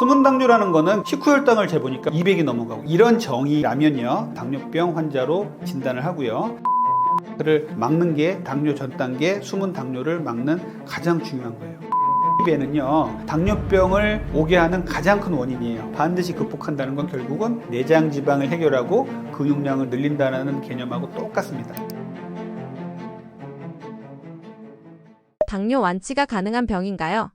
숨은 당뇨라는 거는 식후 혈당을 재보니까 200이 넘어가고 이런 정의라면요 당뇨병 환자로 진단을 하고요. 그를 막는 게 당뇨 전 단계 숨은 당뇨를 막는 가장 중요한 거예요. 배는요 당뇨병을 오게 하는 가장 큰 원인이에요. 반드시 극복한다는 건 결국은 내장 지방을 해결하고 근육량을 늘린다는 개념하고 똑같습니다. 당뇨 완치가 가능한 병인가요?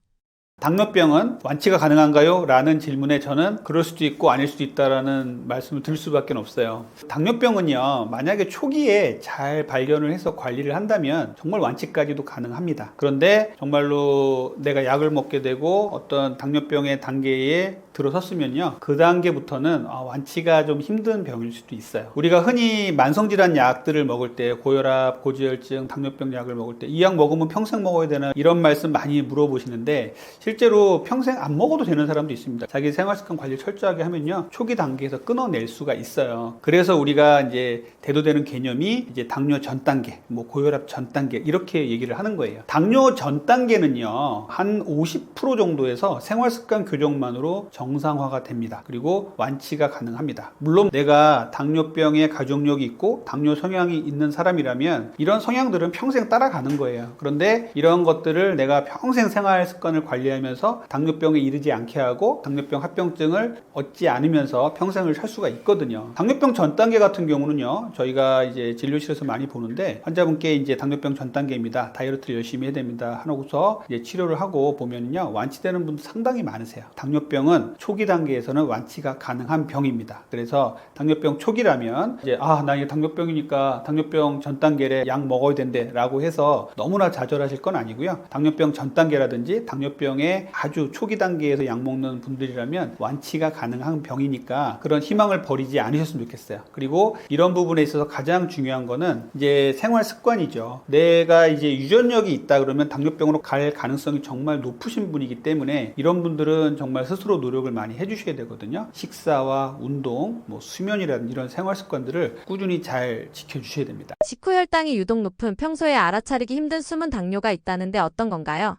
당뇨병은 완치가 가능한가요? 라는 질문에 저는 그럴 수도 있고 아닐 수도 있다라는 말씀을 드릴 수밖에 없어요. 당뇨병은요, 만약에 초기에 잘 발견을 해서 관리를 한다면 정말 완치까지도 가능합니다. 그런데 정말로 내가 약을 먹게 되고 어떤 당뇨병의 단계에 들어섰으면요, 그 단계부터는 완치가 좀 힘든 병일 수도 있어요. 우리가 흔히 만성질환 약들을 먹을 때 고혈압, 고지혈증, 당뇨병 약을 먹을 때 이 약 먹으면 평생 먹어야 되나 이런 말씀 많이 물어보시는데 실제로 평생 안 먹어도 되는 사람도 있습니다. 자기 생활습관 관리 철저하게 하면요 초기 단계에서 끊어낼 수가 있어요. 그래서 우리가 이제 대두되는 개념이 이제 당뇨 전 단계, 뭐 고혈압 전 단계 이렇게 얘기를 하는 거예요. 당뇨 전 단계는요 한 50% 정도에서 생활습관 교정만으로 정상화가 됩니다. 그리고 완치가 가능합니다. 물론 내가 당뇨병의 가족력이 있고 당뇨 성향이 있는 사람이라면 이런 성향들은 평생 따라가는 거예요. 그런데 이런 것들을 내가 평생 생활 습관을 관리하면서 당뇨병에 이르지 않게 하고 당뇨병 합병증을 얻지 않으면서 평생을 살 수가 있거든요. 당뇨병 전 단계 같은 경우는요, 저희가 이제 진료실에서 많이 보는데 환자분께 이제 당뇨병 전 단계입니다. 다이어트를 열심히 해야 됩니다. 하고서 이제 치료를 하고 보면요, 완치되는 분들 상당히 많으세요. 당뇨병은 초기 단계에서는 완치가 가능한 병입니다. 그래서 당뇨병 초기라면 이제 나 이게 당뇨병이니까 당뇨병 전 단계래 약 먹어야 된대 라고 해서 너무나 좌절하실 건 아니고요. 당뇨병 전 단계라든지 당뇨병의 아주 초기 단계에서 약 먹는 분들이라면 완치가 가능한 병이니까 그런 희망을 버리지 않으셨으면 좋겠어요. 그리고 이런 부분에 있어서 가장 중요한 거는 이제 생활 습관이죠. 내가 이제 유전력이 있다 그러면 당뇨병으로 갈 가능성이 정말 높으신 분이기 때문에 이런 분들은 정말 스스로 노력을 많이 해주셔야 되거든요. 식사와 운동, 뭐 수면이라든지 이런 생활 습관들을 꾸준히 잘 지켜주셔야 됩니다. 식후 혈당이 유독 높은 평소에 알아차리기 힘든 숨은 당뇨가 있다는데 어떤 건가요?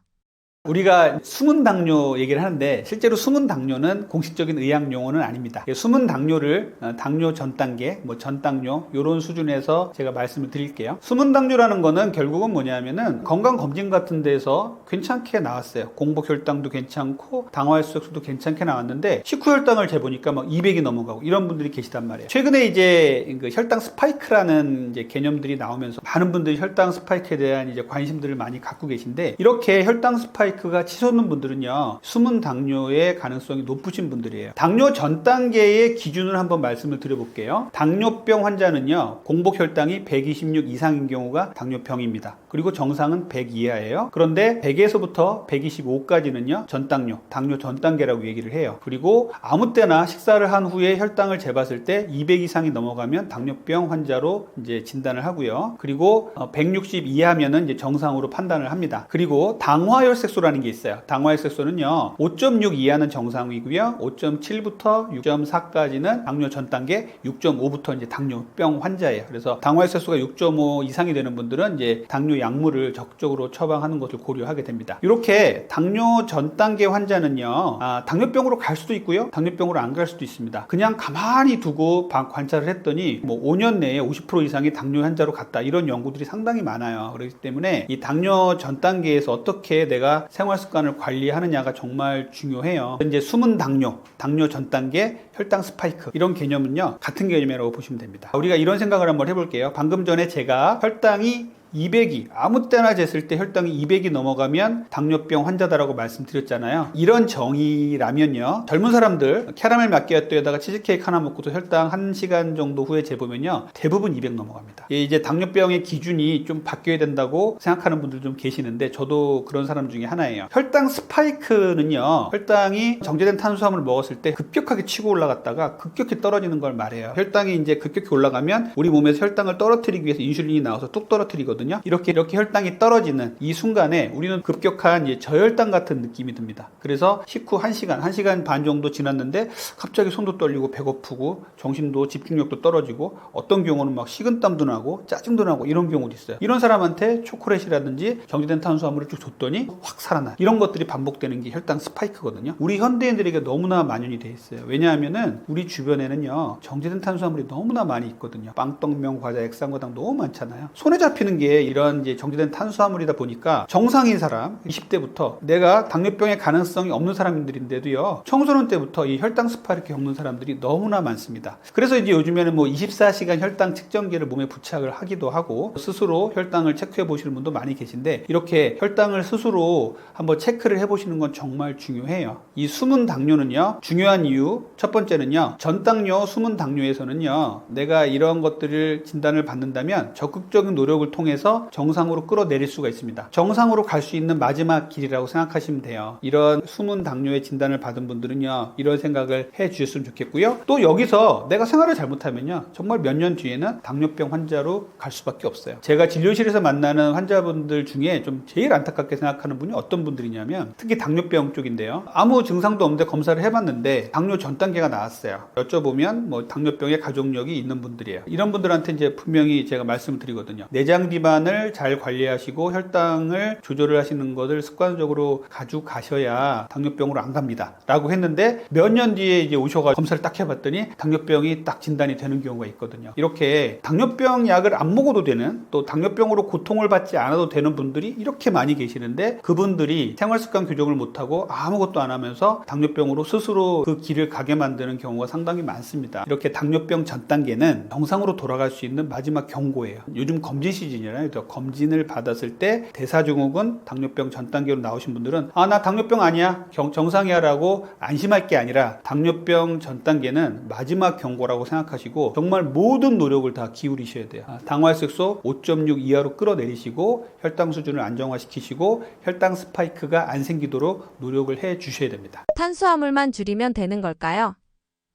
우리가 숨은 당뇨 얘기를 하는데 실제로 숨은 당뇨는 공식적인 의학 용어는 아닙니다. 숨은 당뇨를 당뇨 전 단계, 뭐 전 당뇨 이런 수준에서 제가 말씀을 드릴게요. 숨은 당뇨라는 거는 결국은 뭐냐면은 건강 검진 같은 데서 괜찮게 나왔어요. 공복 혈당도 괜찮고 당화혈색소도 괜찮게 나왔는데 식후 혈당을 재보니까 막 200이 넘어가고 이런 분들이 계시단 말이에요. 최근에 이제 그 혈당 스파이크라는 이제 개념들이 나오면서 많은 분들이 혈당 스파이크에 대한 이제 관심들을 많이 갖고 계신데 이렇게 혈당 스파이크가 치솟는 분들은요 숨은 당뇨의 가능성이 높으신 분들이에요. 당뇨 전 단계의 기준을 한번 말씀을 드려볼게요. 당뇨병 환자는요 공복 혈당이 126 이상인 경우가 당뇨병입니다. 그리고 정상은 100 이하예요. 그런데 100에서부터 125까지는요 전당뇨, 당뇨 전 단계라고 얘기를 해요. 그리고 아무 때나 식사를 한 후에 혈당을 재봤을 때 200 이상이 넘어가면 당뇨병 환자로 이제 진단을 하고요. 그리고 160 이하면은 이제 정상으로 판단을 합니다. 그리고 당화혈색소라는 게 있어요. 당화혈색소는요 5.6 이하는 정상이고요. 5.7부터 6.4까지는 당뇨 전 단계, 6.5부터 이제 당뇨병 환자예요. 그래서 당화혈색소가 6.5 이상이 되는 분들은 이제 당뇨 약물을 적극적으로 처방하는 것을 고려하게 됩니다. 이렇게 당뇨 전 단계 환자는요 당뇨병으로 갈 수도 있고요. 당뇨병으로 안 갈 수도 있습니다. 그냥 가만히 두고 관찰을 했더니 뭐 5년 내에 50% 이상이 당뇨 환자로 갔다 이런 연구들이 상당히 많아요. 그렇기 때문에 이 당뇨 전 단계에서 어떻게 내가 생활 습관을 관리하느냐가 정말 중요해요. 이제 숨은 당뇨, 당뇨 전 단계, 혈당 스파이크 이런 개념은요 같은 개념이라고 보시면 됩니다. 우리가 이런 생각을 한번 해볼게요. 방금 전에 제가 혈당이 200이 아무 때나 쟀을 때 혈당이 200이 넘어가면 당뇨병 환자다라고 말씀드렸잖아요. 이런 정의라면요 젊은 사람들 캐러멜 마키아토에다가 치즈케이크 하나 먹고도 혈당 1시간 정도 후에 재보면요 대부분 200 넘어갑니다. 이제 당뇨병의 기준이 좀 바뀌어야 된다고 생각하는 분들 좀 계시는데 저도 그런 사람 중에 하나예요. 혈당 스파이크는요 혈당이 정제된 탄수화물을 먹었을 때 급격하게 치고 올라갔다가 급격히 떨어지는 걸 말해요. 혈당이 이제 급격히 올라가면 우리 몸에서 혈당을 떨어뜨리기 위해서 인슐린이 나와서 뚝 떨어뜨리거든요. 있거든요. 이렇게 혈당이 떨어지는 이 순간에 우리는 급격한 저혈당 같은 느낌이 듭니다. 그래서 식후 1시간 반 정도 지났는데 갑자기 손도 떨리고 배고프고 정신도 집중력도 떨어지고 어떤 경우는 막 식은땀도 나고 짜증도 나고 이런 경우도 있어요. 이런 사람한테 초콜릿이라든지 정제된 탄수화물을 쭉 줬더니 확 살아나요. 이런 것들이 반복되는 게 혈당 스파이크거든요. 우리 현대인들에게 너무나 만연이 돼 있어요. 왜냐하면은 우리 주변에는요 정제된 탄수화물이 너무나 많이 있거든요. 빵떡면, 과자, 액상과당 너무 많잖아요. 손에 잡히는 게 이런 정제된 탄수화물이다 보니까 정상인 사람 20대부터 내가 당뇨병의 가능성이 없는 사람들인데도요 청소년 때부터 이 혈당 스파이크 겪는 사람들이 너무나 많습니다. 그래서 요즘에는 24시간 혈당 측정기를 몸에 부착을 하기도 하고 스스로 혈당을 체크해 보시는 분도 많이 계신데 이렇게 혈당을 스스로 한번 체크를 해 보시는 건 정말 중요해요. 이 숨은 당뇨는요 중요한 이유 첫 번째는요 전당뇨, 숨은 당뇨에서는요 내가 이런 것들을 진단을 받는다면 적극적인 노력을 통해서 정상으로 끌어내릴 수가 있습니다. 정상으로 갈 수 있는 마지막 길이라고 생각하시면 돼요. 이런 숨은 당뇨의 진단을 받은 분들은요 이런 생각을 해 주셨으면 좋겠고요. 또 여기서 내가 생활을 잘못하면요 정말 몇 년 뒤에는 당뇨병 환자로 갈 수밖에 없어요. 제가 진료실에서 만나는 환자분들 중에 좀 제일 안타깝게 생각하는 분이 어떤 분들이냐면 특히 당뇨병 쪽인데요. 아무 증상도 없는데 검사를 해봤는데 당뇨 전 단계가 나왔어요. 여쭤보면 당뇨병의 가족력이 있는 분들이에요. 이런 분들한테 이제 분명히 제가 말씀을 드리거든요. 내장 비만을 잘 관리하시고 혈당을 조절을 하시는 것을 습관적으로 가지고 가셔야 당뇨병으로 안 갑니다. 라고 했는데 몇 년 뒤에 이제 오셔가지고 검사를 딱 해봤더니 당뇨병이 딱 진단이 되는 경우가 있거든요. 이렇게 당뇨병 약을 안 먹어도 되는 또 당뇨병으로 고통을 받지 않아도 되는 분들이 이렇게 많이 계시는데 그분들이 생활습관 교정을 못하고 아무것도 안 하면서 당뇨병으로 스스로 그 길을 가게 만드는 경우가 상당히 많습니다. 이렇게 당뇨병 전 단계는 정상으로 돌아갈 수 있는 마지막 경고예요. 요즘 검진 시즌이잖아요. 검진을 받았을 때 대사증후군 당뇨병 전 단계로 나오신 분들은 나 당뇨병 아니야 정상이야 라고 안심할 게 아니라 당뇨병 전 단계는 마지막 경고라고 생각하시고 정말 모든 노력을 다 기울이셔야 돼요. 당화혈색소 5.6 이하로 끌어내리시고 혈당 수준을 안정화시키시고 혈당 스파이크가 안 생기도록 노력을 해 주셔야 됩니다. 탄수화물만 줄이면 되는 걸까요?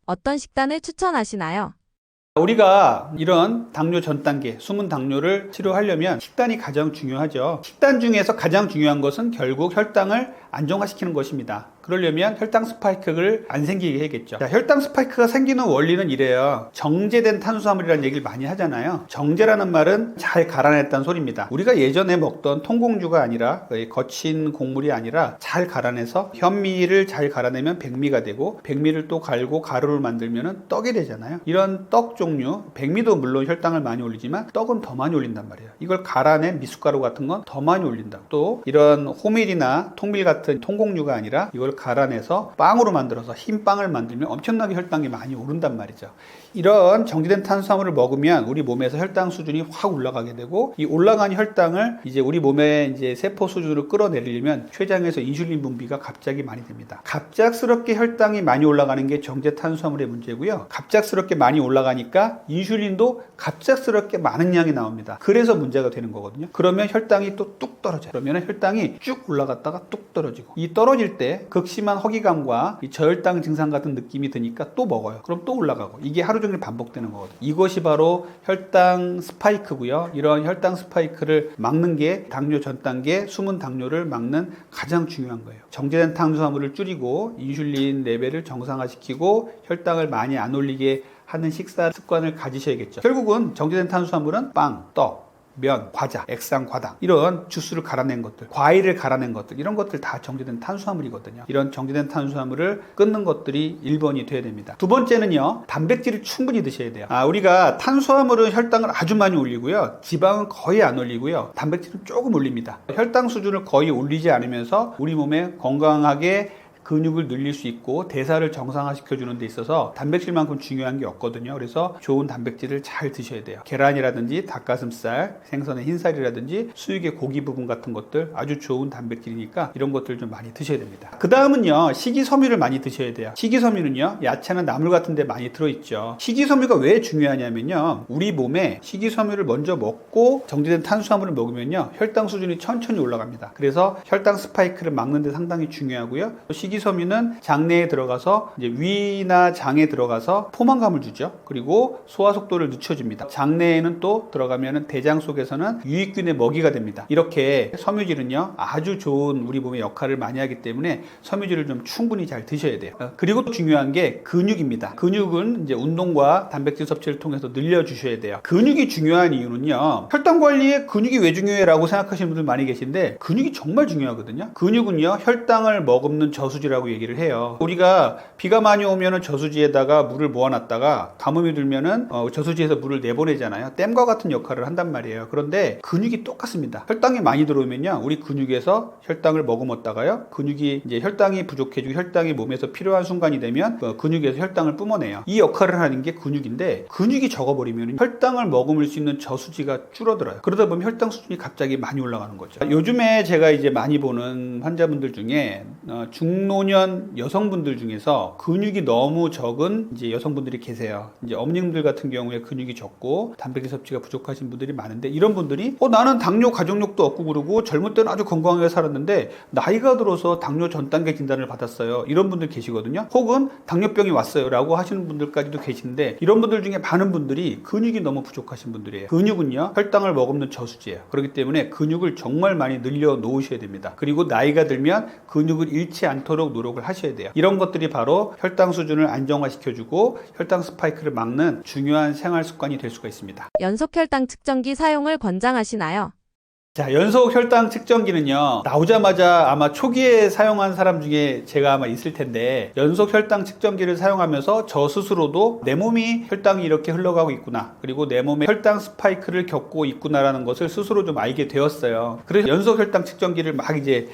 어떤 식단을 추천하시나요? 우리가 이런 당뇨 전 단계, 숨은 당뇨를 치료하려면 식단이 가장 중요하죠. 식단 중에서 가장 중요한 것은 결국 혈당을 안정화시키는 것입니다. 그러려면 혈당 스파이크를 안 생기게 해야겠죠. 자, 혈당 스파이크가 생기는 원리는 이래요. 정제된 탄수화물이라는 얘기를 많이 하잖아요. 정제라는 말은 잘 갈아냈다는 소리입니다. 우리가 예전에 먹던 통곡류가 아니라 거친 곡물이 아니라 잘 갈아내서 현미를 잘 갈아내면 백미가 되고 백미를 또 갈고 가루를 만들면 떡이 되잖아요. 이런 떡 종류, 백미도 물론 혈당을 많이 올리지만 떡은 더 많이 올린단 말이에요. 이걸 갈아낸 미숫가루 같은 건 더 많이 올린다고. 또 이런 호밀이나 통밀 같은 통곡류가 아니라 이걸 갈아내서 빵으로 만들어서 흰 빵을 만들면 엄청나게 혈당이 많이 오른단 말이죠. 이런 정제된 탄수화물을 먹으면 우리 몸에서 혈당 수준이 확 올라가게 되고 이 올라간 혈당을 이제 우리 몸의 이제 세포 수준으로 끌어내리려면 췌장에서 인슐린 분비가 갑자기 많이 됩니다. 갑작스럽게 혈당이 많이 올라가는 게 정제 탄수화물의 문제고요. 갑작스럽게 많이 올라가니까 인슐린도 갑작스럽게 많은 양이 나옵니다. 그래서 문제가 되는 거거든요. 그러면 혈당이 또 뚝 떨어져요. 그러면 혈당이 쭉 올라갔다가 뚝 떨어지고 이 떨어질 때 극심한 허기감과 이 저혈당 증상 같은 느낌이 드니까 또 먹어요. 그럼 또 올라가고 이게 하루 종일 반복되는 거거든요. 이것이 바로 혈당 스파이크고요. 이런 혈당 스파이크를 막는 게 당뇨 전 단계, 숨은 당뇨를 막는 가장 중요한 거예요. 정제된 탄수화물을 줄이고 인슐린 레벨을 정상화시키고 혈당을 많이 안 올리게 하는 식사 습관을 가지셔야겠죠. 결국은 정제된 탄수화물은 빵, 떡, 면, 과자, 액상, 과당 이런 주스를 갈아낸 것들, 과일을 갈아낸 것들 이런 것들 다 정제된 탄수화물이거든요. 이런 정제된 탄수화물을 끊는 것들이 1번이 돼야 됩니다. 두 번째는요. 단백질을 충분히 드셔야 돼요. 우리가 탄수화물은 혈당을 아주 많이 올리고요. 지방은 거의 안 올리고요. 단백질은 조금 올립니다. 혈당 수준을 거의 올리지 않으면서 우리 몸에 건강하게 근육을 늘릴 수 있고 대사를 정상화시켜주는 데 있어서 단백질만큼 중요한 게 없거든요. 그래서 좋은 단백질을 잘 드셔야 돼요. 계란이라든지 닭가슴살, 생선의 흰살이라든지 수육의 고기 부분 같은 것들 아주 좋은 단백질이니까 이런 것들 좀 많이 드셔야 됩니다. 그 다음은요. 식이섬유를 많이 드셔야 돼요. 식이섬유는요. 야채나 나물 같은 데 많이 들어있죠. 식이섬유가 왜 중요하냐면요. 우리 몸에 식이섬유를 먼저 먹고 정제된 탄수화물을 먹으면요. 혈당 수준이 천천히 올라갑니다. 그래서 혈당 스파이크를 막는 데 상당히 중요하고요. 식이섬유는 장내에 들어가서 이제 위나 장에 들어가서 포만감을 주죠. 그리고 소화 속도를 늦춰줍니다. 장내에는 또 들어가면 대장 속에서는 유익균의 먹이가 됩니다. 이렇게 섬유질은요 아주 좋은 우리 몸의 역할을 많이 하기 때문에 섬유질을 좀 충분히 잘 드셔야 돼요. 그리고 또 중요한 게 근육입니다. 근육은 이제 운동과 단백질 섭취를 통해서 늘려주셔야 돼요. 근육이 중요한 이유는요, 혈당 관리에 근육이 왜 중요해라고 생각하시는 분들 많이 계신데 근육이 정말 중요하거든요. 근육은요 혈당을 머금는 저수지라고 얘기를 해요. 우리가 비가 많이 오면은 저수지에다가 물을 모아놨다가 가뭄이 들면은 저수지에서 물을 내보내잖아요. 댐과 같은 역할을 한단 말이에요. 그런데 근육이 똑같습니다. 혈당이 많이 들어오면요 우리 근육에서 혈당을 머금었다가요 근육이 이제 혈당이 부족해지고 혈당이 몸에서 필요한 순간이 되면 근육에서 혈당을 뿜어내요. 이 역할을 하는 게 근육인데 근육이 적어버리면 혈당을 머금을 수 있는 저수지가 줄어들어요. 그러다 보면 혈당 수준이 갑자기 많이 올라가는 거죠. 요즘에 제가 이제 많이 보는 환자분들 중에 중노년 여성분들 중에서 근육이 너무 적은 이제 여성분들이 계세요. 이제 어머님들 같은 경우에 근육이 적고 단백질 섭취가 부족하신 분들이 많은데 이런 분들이 나는 당뇨 가족력도 없고 그러고 젊을 때는 아주 건강하게 살았는데 나이가 들어서 당뇨 전 단계 진단을 받았어요. 이런 분들 계시거든요. 혹은 당뇨병이 왔어요 라고 하시는 분들까지도 계신데 이런 분들 중에 많은 분들이 근육이 너무 부족하신 분들이에요. 근육은요 혈당을 머금는 저수지예요. 그렇기 때문에 근육을 정말 많이 늘려 놓으셔야 됩니다. 그리고 나이가 들면 근육을 잃지 않도록 노력을 하셔야 돼요. 이런 것들이 바로 혈당 수준을 안정화시켜주고 혈당 스파이크를 막는 중요한 생활 습관이 될 수가 있습니다. 연속 혈당 측정기 사용을 권장하시나요? 자, 연속 혈당 측정기는요 나오자마자 아마 초기에 사용한 사람 중에 제가 아마 있을 텐데 연속 혈당 측정기를 사용하면서 저 스스로도 내 몸이 혈당이 이렇게 흘러가고 있구나, 그리고 내 몸에 혈당 스파이크를 겪고 있구나라는 것을 스스로 좀 알게 되었어요. 그래서 연속 혈당 측정기를 막 이제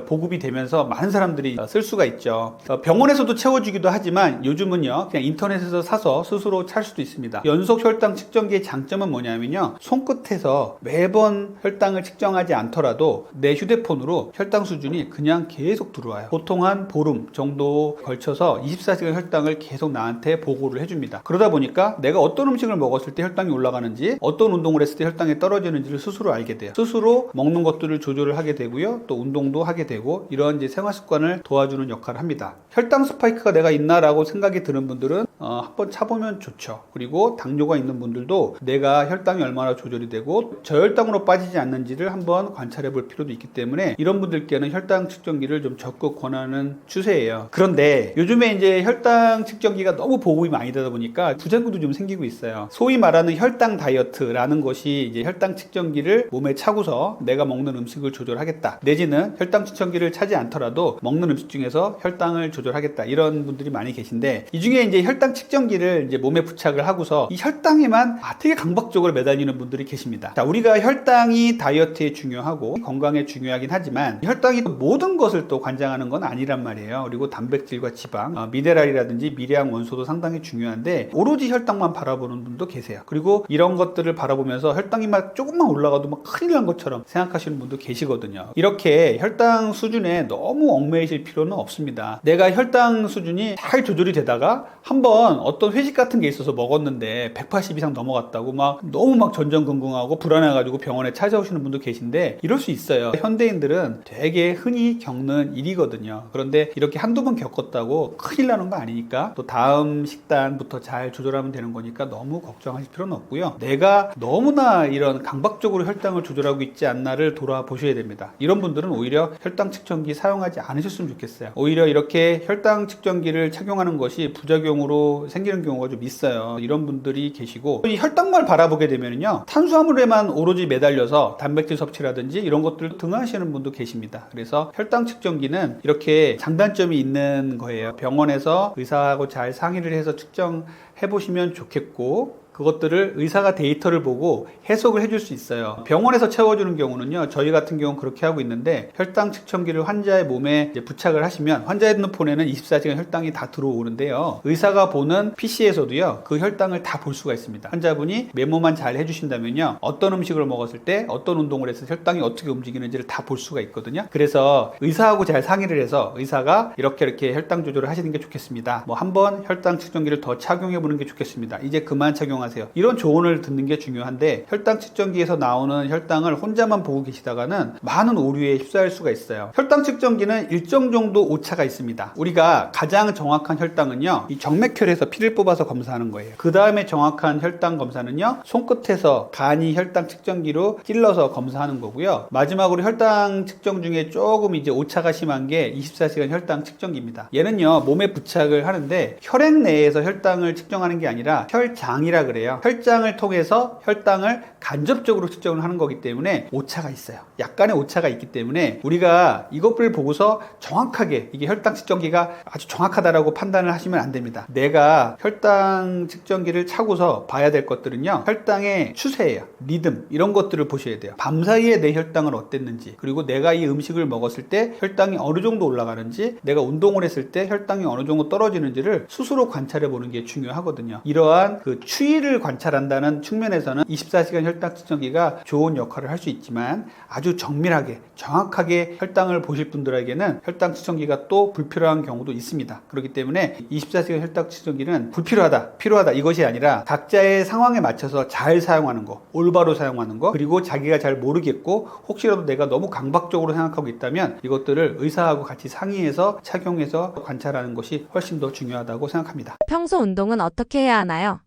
보급이 되면서 많은 사람들이 쓸 수가 있죠. 병원에서도 채워주기도 하지만 요즘은요 그냥 인터넷에서 사서 스스로 찰 수도 있습니다. 연속 혈당 측정기의 장점은 뭐냐면요, 손끝에서 매번 혈당을 측정하지 않더라도 내 휴대폰으로 혈당 수준이 그냥 계속 들어와요. 보통 한 보름 정도 걸쳐서 24시간 혈당을 계속 나한테 보고를 해줍니다. 그러다 보니까 내가 어떤 음식을 먹었을 때 혈당이 올라가는지, 어떤 운동을 했을 때 혈당이 떨어지는지를 스스로 알게 돼요. 스스로 먹는 것들을 조절을 하게 되고요, 또 운동도 하게 되고, 이런 이제 생활 습관을 도와주는 역할을 합니다. 혈당 스파이크가 내가 있나라고 생각이 드는 분들은 한번 차보면 좋죠. 그리고 당뇨가 있는 분들도 내가 혈당이 얼마나 조절이 되고 저혈당으로 빠지지 않는지를 한번 관찰해 볼 필요도 있기 때문에 이런 분들께는 혈당 측정기를 좀 적극 권하는 추세예요. 그런데 요즘에 이제 혈당 측정기가 너무 보급이 많이 되다 보니까 부작용도 좀 생기고 있어요. 소위 말하는 혈당 다이어트라는 것이 이제 혈당 측정기를 몸에 차고서 내가 먹는 음식을 조절하겠다, 내지는 혈당 측정기를 차지 않더라도 먹는 음식 중에서 혈당을 조절하겠다, 이런 분들이 많이 계신데, 이 중에 이제 혈당 측정기를 이제 몸에 부착을 하고서 이 혈당에만 되게 강박적으로 매달리는 분들이 계십니다. 자, 우리가 혈당이 다이어트에 중요하고 건강에 중요하긴 하지만 혈당이 모든 것을 또 관장하는 건 아니란 말이에요. 그리고 단백질과 지방, 미네랄이라든지 미량 원소도 상당히 중요한데 오로지 혈당만 바라보는 분도 계세요. 그리고 이런 것들을 바라보면서 혈당이 막 조금만 올라가도 막 큰일 난 것처럼 생각하시는 분도 계시거든요. 이렇게 혈당 수준에 너무 얽매이실 필요는 없습니다. 내가 혈당 수준이 잘 조절이 되다가 한번 어떤 회식 같은 게 있어서 먹었는데 180 이상 넘어갔다고 막 너무 막 전전긍긍하고 불안해가지고 병원에 찾아오시는 분도 계신데, 이럴 수 있어요. 현대인들은 되게 흔히 겪는 일이거든요. 그런데 이렇게 한두 번 겪었다고 큰일 나는 거 아니니까, 또 다음 식단부터 잘 조절하면 되는 거니까 너무 걱정하실 필요는 없고요. 내가 너무나 이런 강박적으로 혈당을 조절하고 있지 않나를 돌아보셔야 됩니다. 이런 분들은 오히려 혈당 측정기 사용하지 않으셨으면 좋겠어요. 오히려 이렇게 혈당 측정기를 착용하는 것이 부작용으로 생기는 경우가 좀 있어요. 이런 분들이 계시고, 이 혈당만 바라보게 되면요 탄수화물에만 오로지 매달려서 단백질 섭취라든지 이런 것들을 등하시는 분도 계십니다. 그래서 혈당 측정기는 이렇게 장단점이 있는 거예요. 병원에서 의사하고 잘 상의를 해서 측정해 보시면 좋겠고, 그것들을 의사가 데이터를 보고 해석을 해줄 수 있어요. 병원에서 채워주는 경우는요, 저희 같은 경우는 그렇게 하고 있는데, 혈당 측정기를 환자의 몸에 이제 부착을 하시면 환자의 핸드폰에는 24시간 혈당이 다 들어오는데요, 의사가 보는 PC에서도요 그 혈당을 다 볼 수가 있습니다. 환자분이 메모만 잘 해주신다면요 어떤 음식을 먹었을 때, 어떤 운동을 했을 때 혈당이 어떻게 움직이는지를 다 볼 수가 있거든요. 그래서 의사하고 잘 상의를 해서 의사가 이렇게 혈당 조절을 하시는 게 좋겠습니다, 뭐 한번 혈당 측정기를 더 착용해 보는 게 좋겠습니다, 이제 그만 착용하세요 측정하세요. 이런 조언을 듣는 게 중요한데 혈당 측정기에서 나오는 혈당을 혼자만 보고 계시다가는 많은 오류에 휩싸일 수가 있어요. 혈당 측정기는 일정 정도 오차가 있습니다. 우리가 가장 정확한 혈당은요, 이 정맥혈에서 피를 뽑아서 검사하는 거예요. 그 다음에 정확한 혈당 검사는요, 손끝에서 간이 혈당 측정기로 찔러서 검사하는 거고요. 마지막으로 혈당 측정 중에 조금 이제 오차가 심한 게 24시간 혈당 측정기입니다. 얘는요, 몸에 부착을 하는데 혈액 내에서 혈당을 측정하는 게 아니라 혈장이라 그래요. 혈장을 통해서 혈당을 간접적으로 측정을 하는 거기 때문에 오차가 있어요. 약간의 오차가 있기 때문에 우리가 이것을 보고서 정확하게 이게 혈당 측정기가 아주 정확하다라고 판단을 하시면 안 됩니다. 내가 혈당 측정기를 차고서 봐야 될 것들은요, 혈당의 추세예요. 리듬, 이런 것들을 보셔야 돼요. 밤사이에 내 혈당은 어땠는지, 그리고 내가 이 음식을 먹었을 때 혈당이 어느 정도 올라가는지, 내가 운동을 했을 때 혈당이 어느 정도 떨어지는지를 스스로 관찰해 보는 게 중요하거든요. 이러한 그 추이를 관찰한다는 측면에서는 24시간 혈당 측정기가 좋은 역할을 할 수 있지만, 아주 정밀하게 정확하게 혈당을 보실 분들에게는 혈당 측정기가 또 불필요한 경우도 있습니다. 그렇기 때문에 24시간 혈당 측정기는 불필요하다, 필요하다, 이것이 아니라 각자의 상황에 맞춰서 잘 사용하는 거, 올바로 사용하는 거, 그리고 자기가 잘 모르겠고 혹시라도 내가 너무 강박적으로 생각하고 있다면 이것들을 의사하고 같이 상의해서 착용해서 관찰하는 것이 훨씬 더 중요하다고 생각합니다. 평소 운동은 어떻게 해야 하나요?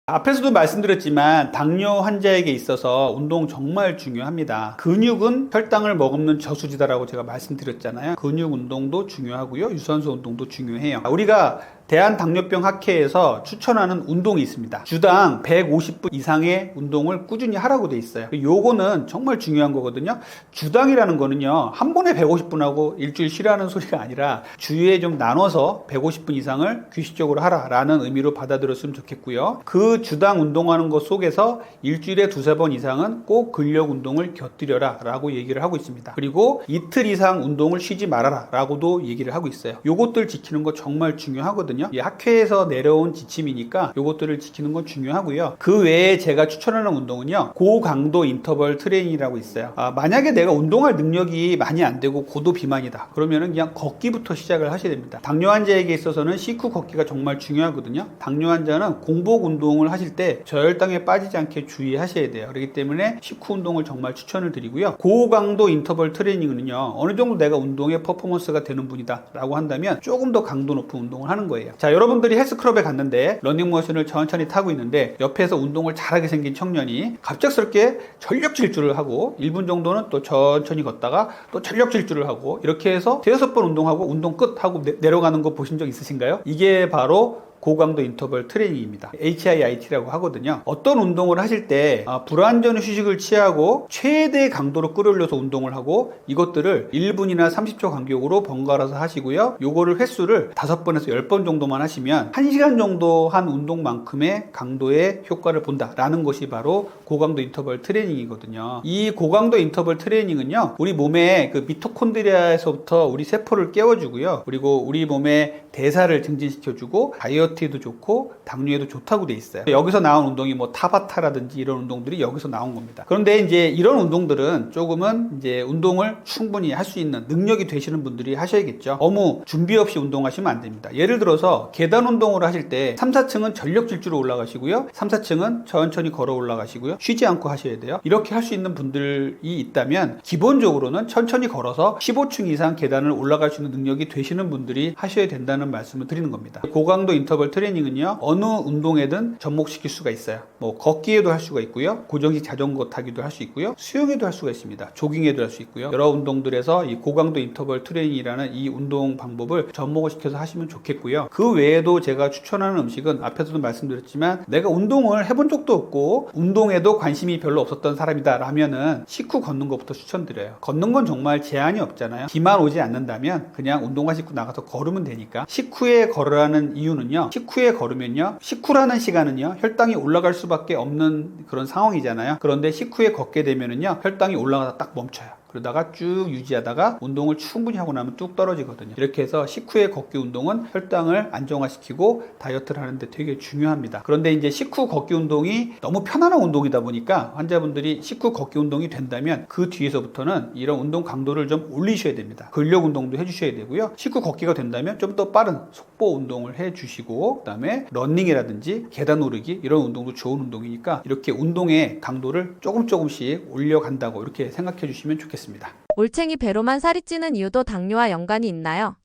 앞에서도 말씀드렸지만 당뇨 환자에게 있어서 운동 정말 중요합니다. 근육은 혈당을 머금는 저수지다라고 제가 말씀드렸잖아요. 근육 운동도 중요하고요, 유산소 운동도 중요해요. 우리가 대한당뇨병 학회에서 추천하는 운동이 있습니다. 주당 150분 이상의 운동을 꾸준히 하라고 돼 있어요. 요거는 정말 중요한 거거든요. 주당이라는 거는요, 한 번에 150분 하고 일주일 쉬라는 소리가 아니라 주에 좀 나눠서 150분 이상을 규칙적으로 하라라는 의미로 받아들였으면 좋겠고요. 그 주당 운동하는 것 속에서 일주일에 두세 번 이상은 꼭 근력 운동을 곁들여라 라고 얘기를 하고 있습니다. 그리고 이틀 이상 운동을 쉬지 말아라 라고도 얘기를 하고 있어요. 요것들 지키는 거 정말 중요하거든요. 이 학회에서 내려온 지침이니까 요것들을 지키는 건 중요하고요. 그 외에 제가 추천하는 운동은요, 고강도 인터벌 트레이닝이라고 있어요. 만약에 내가 운동할 능력이 많이 안 되고 고도 비만이다, 그러면은 그냥 걷기부터 시작을 하셔야 됩니다. 당뇨 환자에게 있어서는 식후 걷기가 정말 중요하거든요. 당뇨 환자는 공복 운동을 하실 때 저혈당에 빠지지 않게 주의하셔야 돼요. 그렇기 때문에 식후 운동을 정말 추천을 드리고요. 고강도 인터벌 트레이닝은요, 어느 정도 내가 운동의 퍼포먼스가 되는 분이다 라고 한다면 조금 더 강도 높은 운동을 하는 거예요. 자, 여러분들이 헬스클럽에 갔는데 러닝머신을 천천히 타고 있는데 옆에서 운동을 잘하게 생긴 청년이 갑작스럽게 전력 질주를 하고 1분 정도는 또 천천히 걷다가 또 전력 질주를 하고 이렇게 해서 5-6번 운동하고 운동 끝 하고 내려가는 거 보신 적 있으신가요? 이게 바로 고강도 인터벌 트레이닝입니다. HIIT라고 하거든요. 어떤 운동을 하실 때 불완전 휴식을 취하고 최대 강도로 끌어올려서 운동을 하고 이것들을 1분이나 30초 간격으로 번갈아서 하시고요. 요거를 횟수를 5번에서 10번 정도만 하시면 1시간 정도 한 운동만큼의 강도의 효과를 본다라는 것이 바로 고강도 인터벌 트레이닝이거든요. 이 고강도 인터벌 트레이닝은요, 우리 몸의 그 미토콘드리아에서부터 우리 세포를 깨워주고요. 그리고 우리 몸의 대사를 증진시켜주고 다이어트에도 좋고 당뇨에도 좋다고 돼 있어요. 여기서 나온 운동이 뭐 타바타라든지 이런 운동들이 여기서 나온 겁니다. 그런데 이제 이런 운동들은 조금은 이제 운동을 충분히 할 수 있는 능력이 되시는 분들이 하셔야겠죠. 너무 준비 없이 운동하시면 안 됩니다. 예를 들어서 계단 운동을 하실 때 3, 4층은 전력 질주로 올라가시고요, 3, 4층은 천천히 걸어 올라가시고요, 쉬지 않고 하셔야 돼요. 이렇게 할 수 있는 분들이 있다면 기본적으로는 천천히 걸어서 15층 이상 계단을 올라갈 수 있는 능력이 되시는 분들이 하셔야 된다는 말씀을 드리는 겁니다. 고강도 인터벌 트레이닝은요, 어느 운동에든 접목시킬 수가 있어요. 뭐 걷기에도 할 수가 있고요, 고정식 자전거 타기도 할 수 있고요, 수영에도 할 수가 있습니다. 조깅에도 할 수 있고요. 여러 운동들에서 이 고강도 인터벌 트레이닝이라는 이 운동 방법을 접목을 시켜서 하시면 좋겠고요. 그 외에도 제가 추천하는 음식은 앞에서도 말씀드렸지만, 내가 운동을 해본 적도 없고 운동에도 관심이 별로 없었던 사람이다 라면은 식후 걷는 것부터 추천드려요. 걷는 건 정말 제한이 없잖아요. 비만 오지 않는다면 그냥 운동화 신고 나가서 걸으면 되니까. 식후에 걸으라는 이유는요, 식후에 걸으면요, 식후라는 시간은요 혈당이 올라갈 수밖에 없는 그런 상황이잖아요. 그런데 식후에 걷게 되면은요 혈당이 올라가다 딱 멈춰요. 그러다가 쭉 유지하다가 운동을 충분히 하고 나면 뚝 떨어지거든요. 이렇게 해서 식후의 걷기 운동은 혈당을 안정화시키고 다이어트를 하는데 되게 중요합니다. 그런데 이제 식후 걷기 운동이 너무 편안한 운동이다 보니까 환자분들이 식후 걷기 운동이 된다면 그 뒤에서부터는 이런 운동 강도를 좀 올리셔야 됩니다. 근력 운동도 해주셔야 되고요. 식후 걷기가 된다면 좀 더 빠른 속보 운동을 해주시고, 그 다음에 러닝이라든지 계단 오르기 이런 운동도 좋은 운동이니까 이렇게 운동의 강도를 조금씩 올려간다고 이렇게 생각해 주시면 좋겠습니다. 올챙이 배로만 살이 찌는 이유도 당뇨와 연관이 있나요?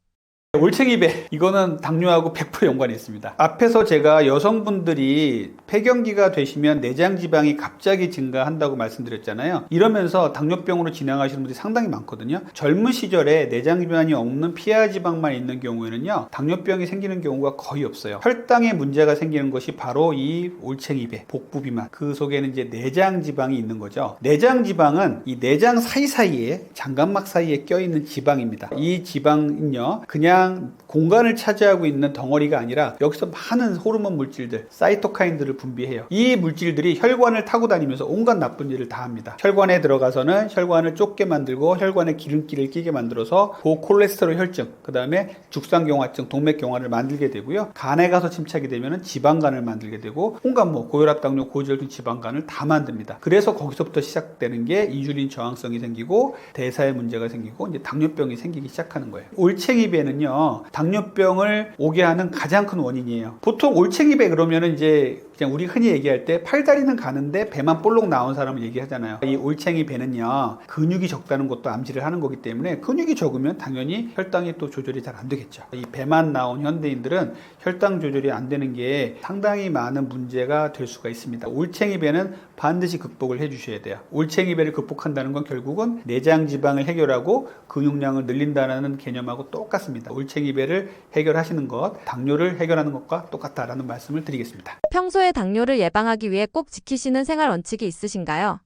올챙이 배, 이거는 당뇨하고 100% 연관이 있습니다. 앞에서 제가 여성분들이 폐경기가 되시면 내장 지방이 갑자기 증가한다고 말씀드렸잖아요. 이러면서 당뇨병으로 진행하시는 분들이 상당히 많거든요. 젊은 시절에 내장 지방이 없는 피하 지방만 있는 경우에는요, 당뇨병이 생기는 경우가 거의 없어요. 혈당에 문제가 생기는 것이 바로 이 올챙이 배, 복부 비만, 그 속에는 이제 내장 지방이 있는 거죠. 내장 지방은 이 내장 사이사이에, 장각막 사이에 껴있는 지방입니다. 이 지방은요, 그냥 공간을 차지하고 있는 덩어리가 아니라 여기서 많은 호르몬 물질들, 사이토카인들을 분비해요. 이 물질들이 혈관을 타고 다니면서 온갖 나쁜 일을 다 합니다. 혈관에 들어가서는 혈관을 좁게 만들고 혈관에 기름기를 끼게 만들어서 고콜레스테롤 혈증, 그 다음에 죽상경화증, 동맥경화를 만들게 되고요. 간에 가서 침착이 되면 지방간을 만들게 되고 온갖 고혈압, 당뇨, 고지혈증, 지방간을 다 만듭니다. 그래서 거기서부터 시작되는 게 인슐린 저항성이 생기고 대사에 문제가 생기고 이제 당뇨병이 생기기 시작하는 거예요. 올챙이 배는요, 당뇨병을 오게 하는 가장 큰 원인이에요. 보통 올챙이 배 그러면은 이제 그냥 우리 흔히 얘기할 때 팔다리는 가는데 배만 볼록 나온 사람을 얘기하잖아요. 이 올챙이 배는요, 근육이 적다는 것도 암시를 하는 거기 때문에 근육이 적으면 당연히 혈당이 또 조절이 잘 안 되겠죠. 이 배만 나온 현대인들은 혈당 조절이 안 되는 게 상당히 많은 문제가 될 수가 있습니다. 올챙이 배는 반드시 극복을 해 주셔야 돼요. 올챙이 배를 극복한다는 건 결국은 내장 지방을 해결하고 근육량을 늘린다는 개념하고 똑같습니다. 올챙이 배를 해결하시는 것, 당뇨를 해결하는 것과 똑같다라는 말씀을 드리겠습니다. 평소에 당뇨를 예방하기 위해 꼭 지키시는 생활 원칙이 있으신가요?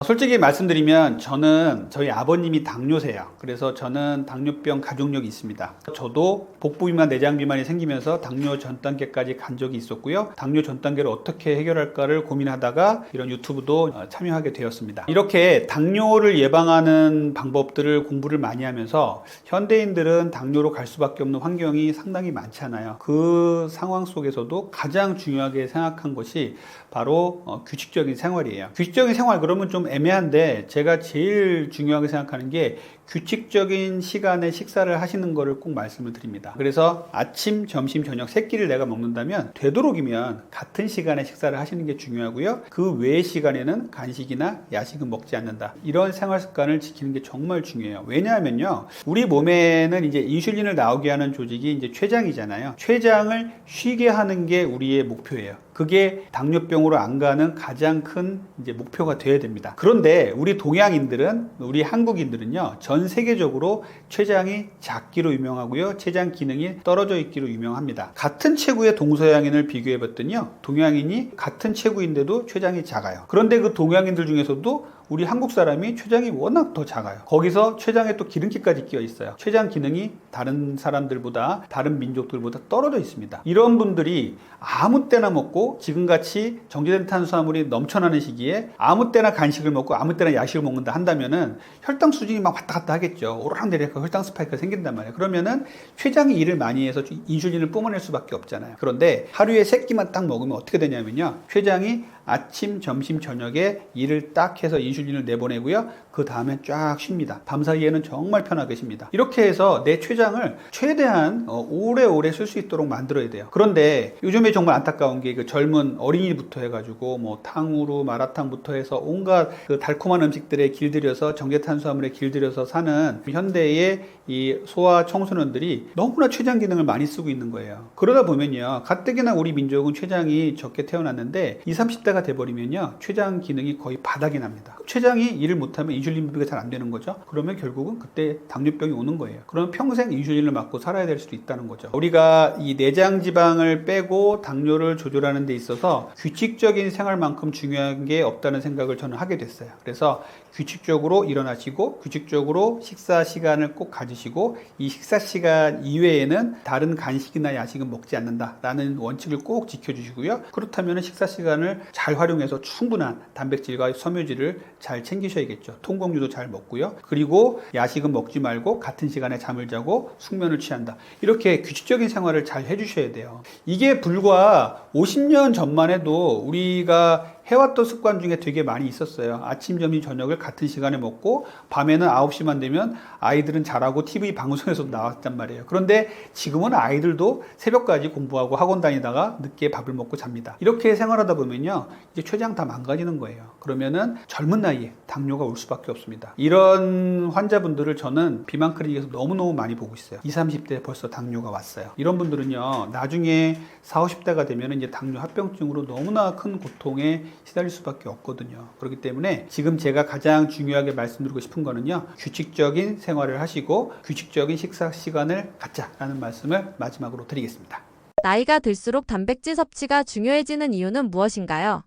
솔직히 말씀드리면 저는 저희 아버님이 당뇨세요. 그래서 저는 당뇨병 가족력이 있습니다. 저도 복부 비만, 내장 비만이 생기면서 당뇨 전 단계까지 간 적이 있었고요. 당뇨 전 단계를 어떻게 해결할까를 고민하다가 이런 유튜브도 참여하게 되었습니다. 이렇게 당뇨를 예방하는 방법들을 공부를 많이 하면서 현대인들은 당뇨로 갈 수밖에 없는 환경이 상당히 많잖아요. 그 상황 속에서도 가장 중요하게 생각한 것이 바로 규칙적인 생활이에요. 규칙적인 생활 그러면 좀 애매한데 제가 제일 중요하게 생각하는 게 규칙적인 시간에 식사를 하시는 거를 꼭 말씀을 드립니다. 그래서 아침, 점심, 저녁 세 끼를 내가 먹는다면 되도록이면 같은 시간에 식사를 하시는 게 중요하고요. 그 외의 시간에는 간식이나 야식은 먹지 않는다. 이런 생활 습관을 지키는 게 정말 중요해요. 왜냐하면요, 우리 몸에는 이제 인슐린을 나오게 하는 조직이 이제 췌장이잖아요. 췌장을 쉬게 하는 게 우리의 목표예요. 그게 당뇨병으로 안 가는 가장 큰 이제 목표가 되어야 됩니다. 그런데 우리 동양인들은, 우리 한국인들은요, 전 세계적으로 췌장이 작기로 유명하고요, 췌장 기능이 떨어져 있기로 유명합니다. 같은 체구의 동서양인을 비교해 봤더니요, 동양인이 같은 체구인데도 췌장이 작아요. 그런데 그 동양인들 중에서도 우리 한국 사람이 췌장이 워낙 더 작아요. 거기서 췌장에 또 기름기까지 끼어 있어요. 췌장 기능이 다른 사람들보다, 다른 민족들보다 떨어져 있습니다. 이런 분들이 아무 때나 먹고 지금같이 정제된 탄수화물이 넘쳐나는 시기에 아무 때나 간식을 먹고 아무 때나 야식을 먹는다 한다면은 혈당 수준이 막 왔다 갔다 하겠죠. 오르락내리락 혈당 스파이크가 생긴단 말이에요. 그러면은 췌장이 일을 많이 해서 인슐린을 뿜어낼 수밖에 없잖아요. 그런데 하루에 3끼만 딱 먹으면 어떻게 되냐면요, 췌장이 아침, 점심, 저녁에 일을 딱 해서 인슐린을 내보내고요. 그 다음에 쫙 쉽니다. 밤사이에는 정말 편하게 쉽니다. 이렇게 해서 내 췌장을 최대한 오래오래 쓸 수 있도록 만들어야 돼요. 그런데 요즘에 정말 안타까운 게 그 젊은 어린이부터 해가지고 뭐 탕후루, 마라탕부터 해서 온갖 그 달콤한 음식들에 길들여서 정제탄수화물에 길들여서 사는 현대의 이 소아 청소년들이 너무나 췌장 기능을 많이 쓰고 있는 거예요. 그러다 보면요, 가뜩이나 우리 민족은 췌장이 적게 태어났는데 20, 30대가 돼버리면요, 췌장 기능이 거의 바닥이 납니다. 췌장이 일을 못하면 인슐린 분비가 잘 안 되는 거죠. 그러면 결국은 그때 당뇨병이 오는 거예요. 그러면 평생 인슐린을 맞고 살아야 될 수도 있다는 거죠. 우리가 이 내장 지방을 빼고 당뇨를 조절하는 데 있어서 규칙적인 생활만큼 중요한 게 없다는 생각을 저는 하게 됐어요. 그래서 규칙적으로 일어나시고 규칙적으로 식사 시간을 꼭 가지시고 이 식사 시간 이외에는 다른 간식이나 야식은 먹지 않는다라는 원칙을 꼭 지켜주시고요. 그렇다면 식사 시간을 잘 잘 활용해서 충분한 단백질과 섬유질을 잘 챙기셔야겠죠. 통곡류도 잘 먹고요. 그리고 야식은 먹지 말고 같은 시간에 잠을 자고 숙면을 취한다. 이렇게 규칙적인 생활을 잘 해주셔야 돼요. 이게 불과 50년 전만 해도 우리가 해왔던 습관 중에 되게 많이 있었어요. 아침, 점심, 저녁을 같은 시간에 먹고 밤에는 9시만 되면 아이들은 자라고 TV 방송에서 나왔단 말이에요. 그런데 지금은 아이들도 새벽까지 공부하고 학원 다니다가 늦게 밥을 먹고 잡니다. 이렇게 생활하다 보면요, 이제 췌장 다 망가지는 거예요. 그러면은 젊은 나이에 당뇨가 올 수밖에 없습니다. 이런 환자분들을 저는 비만 클리닉에서 너무너무 많이 보고 있어요. 20, 30대에 벌써 당뇨가 왔어요. 이런 분들은요, 나중에 40, 50대가 되면 이제 당뇨 합병증으로 너무나 큰 고통에 시달릴 수밖에 없거든요. 그렇기 때문에 지금 제가 가장 중요하게 말씀드리고 싶은 거는요, 규칙적인 생활을 하시고 규칙적인 식사 시간을 갖자라는 말씀을 마지막으로 드리겠습니다. 나이가 들수록 단백질 섭취가 중요해지는 이유는 무엇인가요?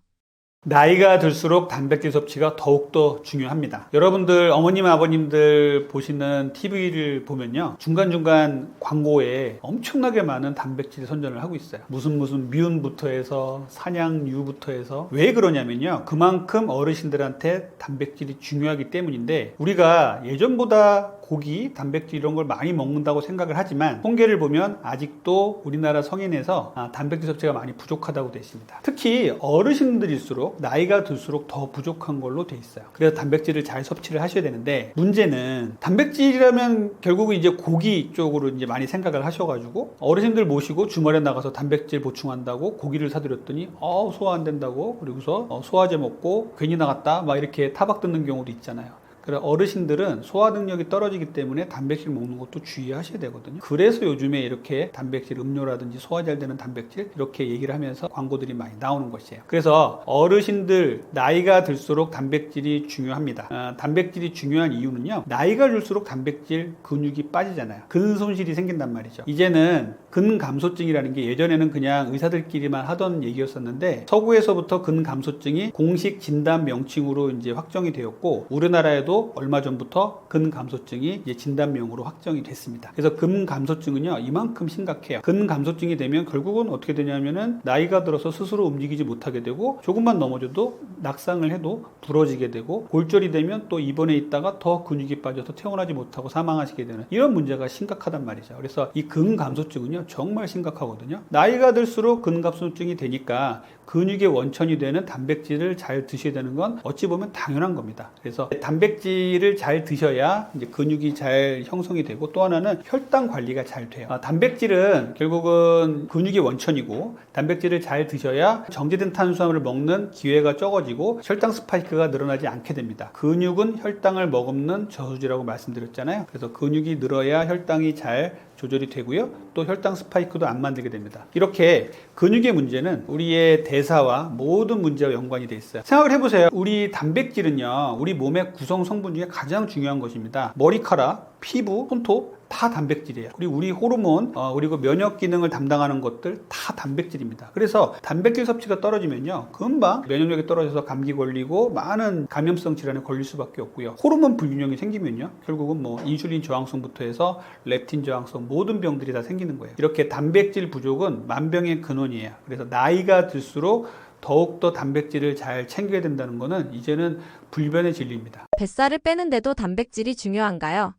나이가 들수록 단백질 섭취가 더욱더 중요합니다. 여러분들 어머님 아버님들 보시는 TV를 보면요, 중간중간 광고에 엄청나게 많은 단백질 선전을 하고 있어요. 무슨 미운부터 해서 산양유부터 해서. 왜 그러냐면요, 그만큼 어르신들한테 단백질이 중요하기 때문인데, 우리가 예전보다 고기, 단백질 이런 걸 많이 먹는다고 생각을 하지만 통계를 보면 아직도 우리나라 성인에서 단백질 섭취가 많이 부족하다고 되어 있습니다. 특히 어르신들일수록 나이가 들수록 더 부족한 걸로 돼 있어요. 그래서 단백질을 잘 섭취를 하셔야 되는데, 문제는 단백질이라면 결국은 이제 고기 쪽으로 이제 많이 생각을 하셔가지고 어르신들 모시고 주말에 나가서 단백질 보충한다고 고기를 사드렸더니 소화 안 된다고, 그리고서 소화제 먹고 괜히 나갔다 막 이렇게 타박 듣는 경우도 있잖아요. 그래서 어르신들은 소화 능력이 떨어지기 때문에 단백질 먹는 것도 주의하셔야 되거든요. 그래서 요즘에 이렇게 단백질 음료라든지 소화 잘 되는 단백질 이렇게 얘기를 하면서 광고들이 많이 나오는 것이에요. 그래서 어르신들 나이가 들수록 단백질이 중요합니다. 단백질이 중요한 이유는요, 나이가 들수록 단백질 근육이 빠지잖아요. 근손실이 생긴단 말이죠. 이제는 근감소증이라는 게 예전에는 그냥 의사들끼리만 하던 얘기였었는데, 서구에서부터 근감소증이 공식 진단 명칭으로 이제 확정이 되었고, 우리나라에도 얼마 전부터 근감소증이 이제 진단명으로 확정이 됐습니다. 그래서 근감소증은요, 이만큼 심각해요. 근감소증이 되면 결국은 어떻게 되냐면은 나이가 들어서 스스로 움직이지 못하게 되고, 조금만 넘어져도 낙상을 해도 부러지게 되고, 골절이 되면 또 입원해 있다가 더 근육이 빠져서 퇴원하지 못하고 사망하시게 되는 이런 문제가 심각하단 말이죠. 그래서 이 근감소증은요, 정말 심각하거든요. 나이가 들수록 근감소증이 되니까 근육의 원천이 되는 단백질을 잘 드셔야 되는 건 어찌 보면 당연한 겁니다. 그래서 단백질을 잘 드셔야 이제 근육이 잘 형성이 되고, 또 하나는 혈당 관리가 잘 돼요. 단백질은 결국은 근육의 원천이고, 단백질을 잘 드셔야 정제된 탄수화물을 먹는 기회가 적어지고 혈당 스파이크가 늘어나지 않게 됩니다. 근육은 혈당을 머금는 저수지라고 말씀드렸잖아요. 그래서 근육이 늘어야 혈당이 잘 조절이 되고요, 또 혈당 스파이크도 안 만들게 됩니다. 이렇게 근육의 문제는 우리의 대사와 모든 문제와 연관이 돼 있어요. 생각을 해보세요. 우리 단백질은요, 우리 몸의 구성 성분 중에 가장 중요한 것입니다. 머리카락, 피부, 손톱 다 단백질이에요. 그리고 우리 호르몬, 그리고 면역 기능을 담당하는 것들 다 단백질입니다. 그래서 단백질 섭취가 떨어지면요, 금방 면역력이 떨어져서 감기 걸리고 많은 감염성 질환에 걸릴 수밖에 없고요. 호르몬 불균형이 생기면요, 결국은 뭐 인슐린 저항성부터 해서 렙틴 저항성 모든 병들이 다 생기는 거예요. 이렇게 단백질 부족은 만병의 근원이에요. 그래서 나이가 들수록 더욱더 단백질을 잘 챙겨야 된다는 거는 이제는 불변의 진리입니다. 뱃살을 빼는데도 단백질이 중요한가요?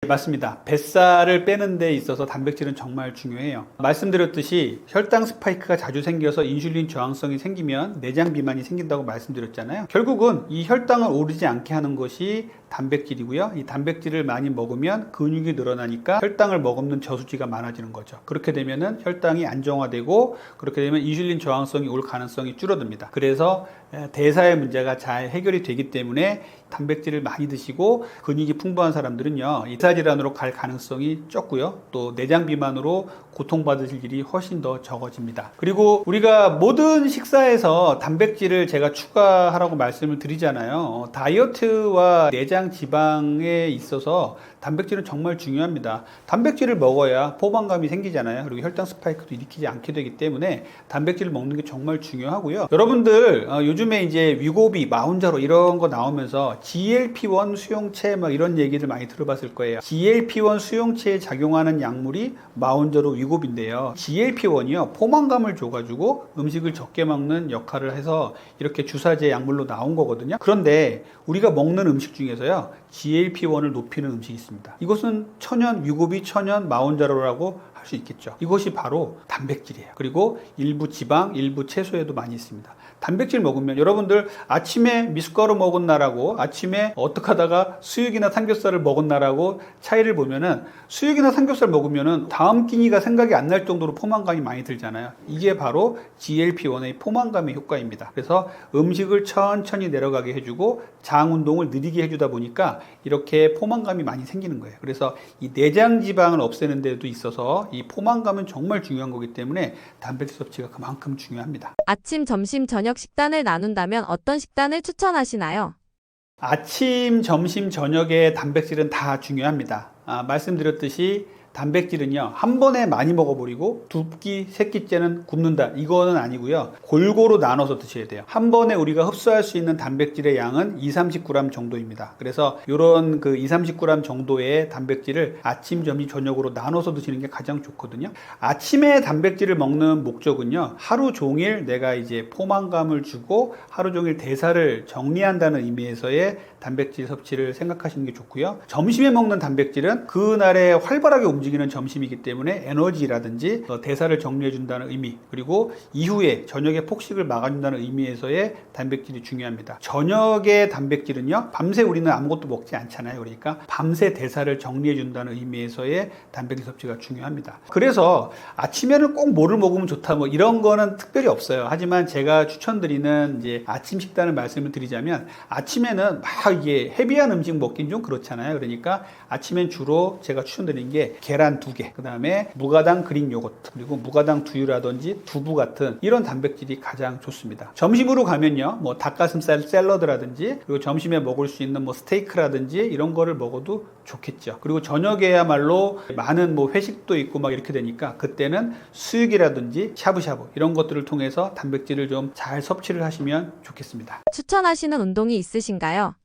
맞습니다. 뱃살을 빼는 데 있어서 단백질은 정말 중요해요. 말씀드렸듯이 혈당 스파이크가 자주 생겨서 인슐린 저항성이 생기면 내장 비만이 생긴다고 말씀드렸잖아요. 결국은 이 혈당을 오르지 않게 하는 것이 단백질이고요. 이 단백질을 많이 먹으면 근육이 늘어나니까 혈당을 머금는 저수지가 많아지는 거죠. 그렇게 되면은 혈당이 안정화되고, 그렇게 되면 인슐린 저항성이 올 가능성이 줄어듭니다. 그래서 대사의 문제가 잘 해결이 되기 때문에 단백질을 많이 드시고, 근육이 풍부한 사람들은요, 이사질환으로 갈 가능성이 적고요, 또 내장 비만으로 고통받으실 일이 훨씬 더 적어집니다. 그리고 우리가 모든 식사에서 단백질을 제가 추가하라고 말씀을 드리잖아요. 다이어트와 내장 지방에 있어서 단백질은 정말 중요합니다. 단백질을 먹어야 포만감이 생기잖아요. 그리고 혈당 스파이크도 일으키지 않게 되기 때문에 단백질을 먹는 게 정말 중요하고요. 여러분들 요즘에 이제 위고비, 마운자로 이런 거 나오면서 GLP-1 수용체 막 이런 얘기를 많이 들어봤을 거예요. GLP-1 수용체에 작용하는 약물이 마운저로 위고비인데요. GLP-1이요, 포만감을 줘가지고 음식을 적게 먹는 역할을 해서 이렇게 주사제 약물로 나온 거거든요. 그런데 우리가 먹는 음식 중에서요, GLP-1을 높이는 음식이 있습니다. 이것은 천연 위고비, 천연 마운저로라고 할 수 있겠죠. 이것이 바로 단백질이에요. 그리고 일부 지방, 일부 채소에도 많이 있습니다. 단백질 먹으면 여러분들 아침에 미숫가루 먹었나라고, 아침에 어떻게 하다가 수육이나 삼겹살을 먹었나라고 차이를 보면은, 수육이나 삼겹살 먹으면은 다음 끼니가 생각이 안 날 정도로 포만감이 많이 들잖아요. 이게 바로 GLP-1의 포만감의 효과입니다. 그래서 음식을 천천히 내려가게 해주고 장 운동을 느리게 해주다 보니까 이렇게 포만감이 많이 생기는 거예요. 그래서 이 내장 지방을 없애는 데도 있어서 이 포만감은 정말 중요한 거기 때문에 단백질 섭취가 그만큼 중요합니다. 아침, 점심, 저녁 식단을 나눈다면 어떤 식단을 추천하시나요? 아침, 점심, 저녁에 단백질은 다 중요합니다. 말씀드렸듯이 단백질은요, 한 번에 많이 먹어버리고 두 끼, 세 끼째는 굶는다, 이거는 아니고요. 골고루 나눠서 드셔야 돼요. 한 번에 우리가 흡수할 수 있는 단백질의 양은 20-30g 정도입니다. 그래서 이런 그 20-30g 정도의 단백질을 아침, 점심, 저녁으로 나눠서 드시는 게 가장 좋거든요. 아침에 단백질을 먹는 목적은요, 하루 종일 내가 이제 포만감을 주고 하루 종일 대사를 정리한다는 의미에서의 단백질 섭취를 생각하시는 게 좋고요. 점심에 먹는 단백질은 그날에 활발하게 움직이는 점심이기 때문에 에너지라든지 대사를 정리해준다는 의미, 그리고 이후에 저녁에 폭식을 막아준다는 의미에서의 단백질이 중요합니다. 저녁의 단백질은요, 밤새 우리는 아무것도 먹지 않잖아요. 그러니까 밤새 대사를 정리해준다는 의미에서의 단백질 섭취가 중요합니다. 그래서 아침에는 꼭 뭐를 먹으면 좋다, 뭐 이런 거는 특별히 없어요. 하지만 제가 추천드리는 이제 아침 식단을 말씀을 드리자면, 아침에는 막 이게 헤비한 음식 먹긴 좀 그렇잖아요. 그러니까 아침엔 주로 제가 추천드리는 게 계란 2개, 그 다음에 무가당 그릭 요거트, 그리고 무가당 두유라든지 두부 같은 이런 단백질이 가장 좋습니다. 점심으로 가면요, 뭐 닭가슴살 샐러드라든지, 그리고 점심에 먹을 수 있는 뭐 스테이크라든지 이런 거를 먹어도 좋겠죠. 그리고 저녁에야말로 많은 뭐 회식도 있고 막 이렇게 되니까 그때는 수육이라든지 샤브샤브 이런 것들을 통해서 단백질을 좀 잘 섭취를 하시면 좋겠습니다. 추천하시는 운동이 있으신가요?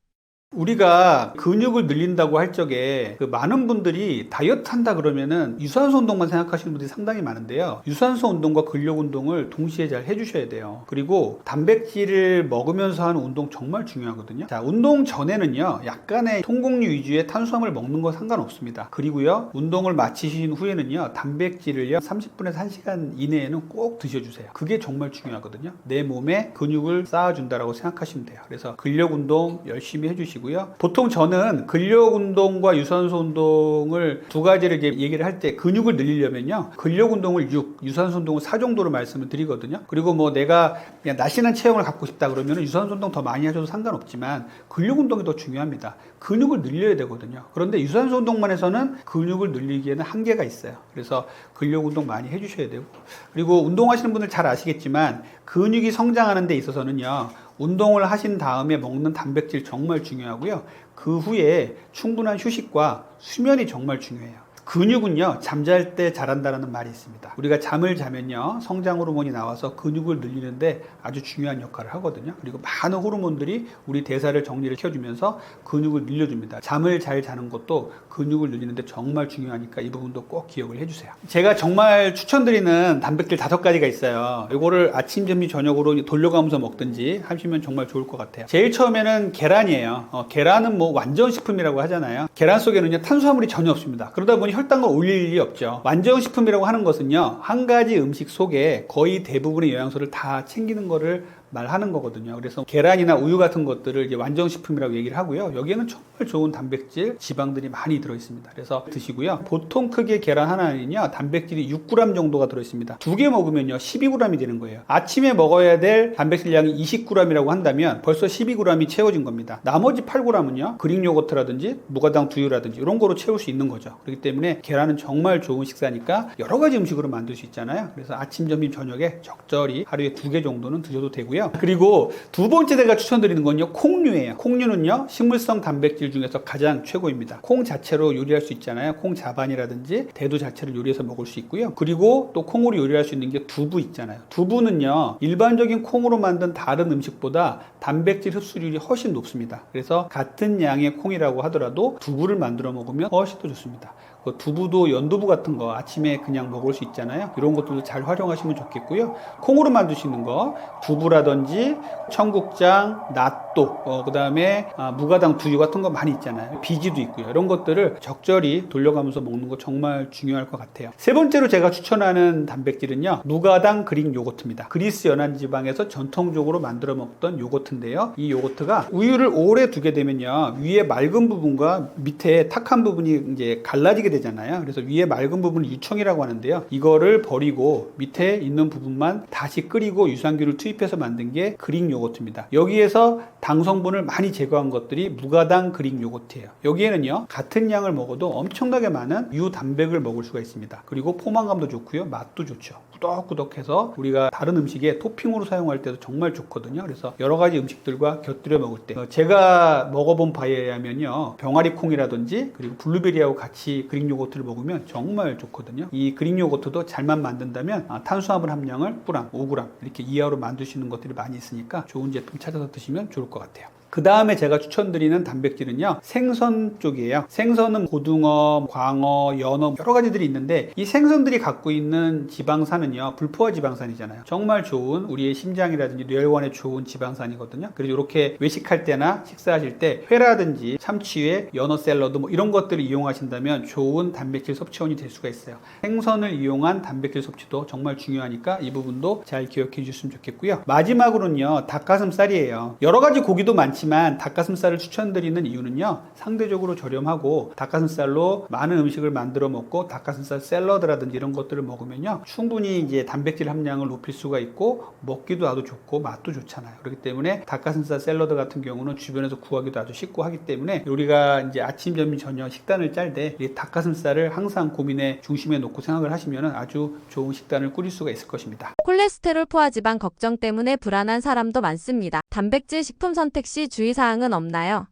우리가 근육을 늘린다고 할 적에 그 많은 분들이 다이어트 한다 그러면은 유산소 운동만 생각하시는 분들이 상당히 많은데요. 유산소 운동과 근력 운동을 동시에 잘 해주셔야 돼요. 그리고 단백질을 먹으면서 하는 운동 정말 중요하거든요. 자, 운동 전에는요, 약간의 통곡류 위주의 탄수화물 먹는 거 상관없습니다. 그리고요, 운동을 마치신 후에는요, 단백질을요, 30분에서 1시간 이내에는 꼭 드셔주세요. 그게 정말 중요하거든요. 내 몸에 근육을 쌓아준다라고 생각하시면 돼요. 그래서 근력 운동 열심히 해주시고, 보통 저는 근력 운동과 유산소 운동을 두 가지를 이제 얘기를 할 때, 근육을 늘리려면요, 근력 운동을 6, 유산소 운동을 4 정도로 말씀을 드리거든요. 그리고 뭐 내가 그냥 날씬한 체형을 갖고 싶다 그러면 유산소 운동 더 많이 하셔도 상관없지만 근력 운동이 더 중요합니다. 근육을 늘려야 되거든요. 그런데 유산소 운동만 해서는 근육을 늘리기에는 한계가 있어요. 그래서 근력 운동 많이 해주셔야 되고, 그리고 운동하시는 분들 잘 아시겠지만 근육이 성장하는 데 있어서는요, 운동을 하신 다음에 먹는 단백질 정말 중요하고요. 그 후에 충분한 휴식과 수면이 정말 중요해요. 근육은요, 잠잘 때 자란다는 말이 있습니다. 우리가 잠을 자면요, 성장 호르몬이 나와서 근육을 늘리는데 아주 중요한 역할을 하거든요. 그리고 많은 호르몬들이 우리 대사를 정리를 시켜주면서 근육을 늘려줍니다. 잠을 잘 자는 것도 근육을 늘리는데 정말 중요하니까 이 부분도 꼭 기억을 해주세요. 제가 정말 추천드리는 단백질 5가지가 있어요. 이거를 아침, 점심, 저녁으로 돌려가면서 먹든지 하시면 정말 좋을 것 같아요. 제일 처음에는 계란이에요. 계란은 뭐 완전식품이라고 하잖아요. 계란 속에는요, 탄수화물이 전혀 없습니다. 그러다 보니 혈당을 올릴 일이 없죠. 완전식품이라고 하는 것은요, 한 가지 음식 속에 거의 대부분의 영양소를 다 챙기는 거를 말하는 거거든요. 그래서 계란이나 우유 같은 것들을 이제 완전식품이라고 얘기를 하고요. 여기에는 정말 좋은 단백질, 지방들이 많이 들어있습니다. 그래서 드시고요. 보통 크기의 계란 하나는요, 단백질이 6g 정도가 들어있습니다. 2개 먹으면요, 12g이 되는 거예요. 아침에 먹어야 될 단백질량이 20g이라고 한다면 벌써 12g이 채워진 겁니다. 나머지 8g은요, 그릭 요거트라든지 무가당 두유라든지 이런 거로 채울 수 있는 거죠. 그렇기 때문에 계란은 정말 좋은 식사니까 여러 가지 음식으로 만들 수 있잖아요. 그래서 아침, 점심, 저녁에 적절히 하루에 2개 정도는 드셔도 되고요. 거고요. 그리고 두 번째 제가 추천드리는 건요, 콩류예요. 콩류는요, 식물성 단백질 중에서 가장 최고입니다. 콩 자체로 요리할 수 있잖아요. 콩 자반이라든지 대두 자체를 요리해서 먹을 수 있고요. 그리고 또 콩으로 요리할 수 있는 게 두부 있잖아요. 두부는요, 일반적인 콩으로 만든 다른 음식보다 단백질 흡수율이 훨씬 높습니다. 그래서 같은 양의 콩이라고 하더라도 두부를 만들어 먹으면 훨씬 더 좋습니다. 두부도 연두부 같은 거 아침에 그냥 먹을 수 있잖아요. 이런 것들도 잘 활용하시면 좋겠고요. 콩으로 만드시는 거 두부라든지 청국장, 낫또, 그 다음에 무가당 두유 같은 거 많이 있잖아요. 비지도 있고요. 이런 것들을 적절히 돌려가면서 먹는 거 정말 중요할 것 같아요. 세 번째로 제가 추천하는 단백질은요, 무가당 그릭 요거트입니다. 그리스 연안 지방에서 전통적으로 만들어 먹던 요거트인데요. 이 요거트가 우유를 오래 두게 되면요, 위에 맑은 부분과 밑에 탁한 부분이 이제 갈라지게 되잖아요. 그래서 위에 맑은 부분을 유청이라고 하는데요. 이거를 버리고 밑에 있는 부분만 다시 끓이고 유산균을 투입해서 만든 게 그릭 요거트입니다. 여기에서 당 성분을 많이 제거한 것들이 무가당 그릭 요거트예요. 여기에는요, 같은 양을 먹어도 엄청나게 많은 유단백을 먹을 수가 있습니다. 그리고 포만감도 좋고요, 맛도 좋죠. 꾸덕꾸덕해서 우리가 다른 음식에 토핑으로 사용할 때도 정말 좋거든요. 그래서 여러 가지 음식들과 곁들여 먹을 때 제가 먹어본 바에 의하면요, 병아리 콩이라든지 그리고 블루베리하고 같이 그릭 요거트를 먹으면 정말 좋거든요. 이 그릭 요거트도 잘만 만든다면 탄수화물 함량을 10g, 5g 이렇게 이하로 만들 수 있는 것들이 많이 있으니까 좋은 제품 찾아서 드시면 좋을 것 같아요. 그 다음에 제가 추천드리는 단백질은요, 생선 쪽이에요. 생선은 고등어, 광어, 연어 여러 가지들이 있는데 이 생선들이 갖고 있는 지방산은요, 불포화 지방산이잖아요. 정말 좋은 우리의 심장이라든지 뇌혈관에 좋은 지방산이거든요. 그래서 이렇게 외식할 때나 식사하실 때 회라든지 참치회, 연어 샐러드 뭐 이런 것들을 이용하신다면 좋은 단백질 섭취원이 될 수가 있어요. 생선을 이용한 단백질 섭취도 정말 중요하니까 이 부분도 잘 기억해 주셨으면 좋겠고요. 마지막으로는요, 닭가슴살이에요. 여러 가지 고기도 많지만 닭가슴살을 추천드리는 이유는요, 상대적으로 저렴하고 닭가슴살로 많은 음식을 만들어 먹고 닭가슴살 샐러드라든지 이런 것들을 먹으면요, 충분히 이제 단백질 함량을 높일 수가 있고 먹기도 아주 좋고 맛도 좋잖아요. 그렇기 때문에 닭가슴살 샐러드 같은 경우는 주변에서 구하기도 아주 쉽고 하기 때문에 우리가 이제 아침, 점심, 저녁 식단을 짤 때 닭가슴살을 항상 고민의 중심에 놓고 생각을 하시면 아주 좋은 식단을 꾸릴 수가 있을 것입니다. 콜레스테롤 포화지방 걱정 때문에 불안한 사람도 많습니다. 단백질 식품 선택 시 주의사항은 없나요?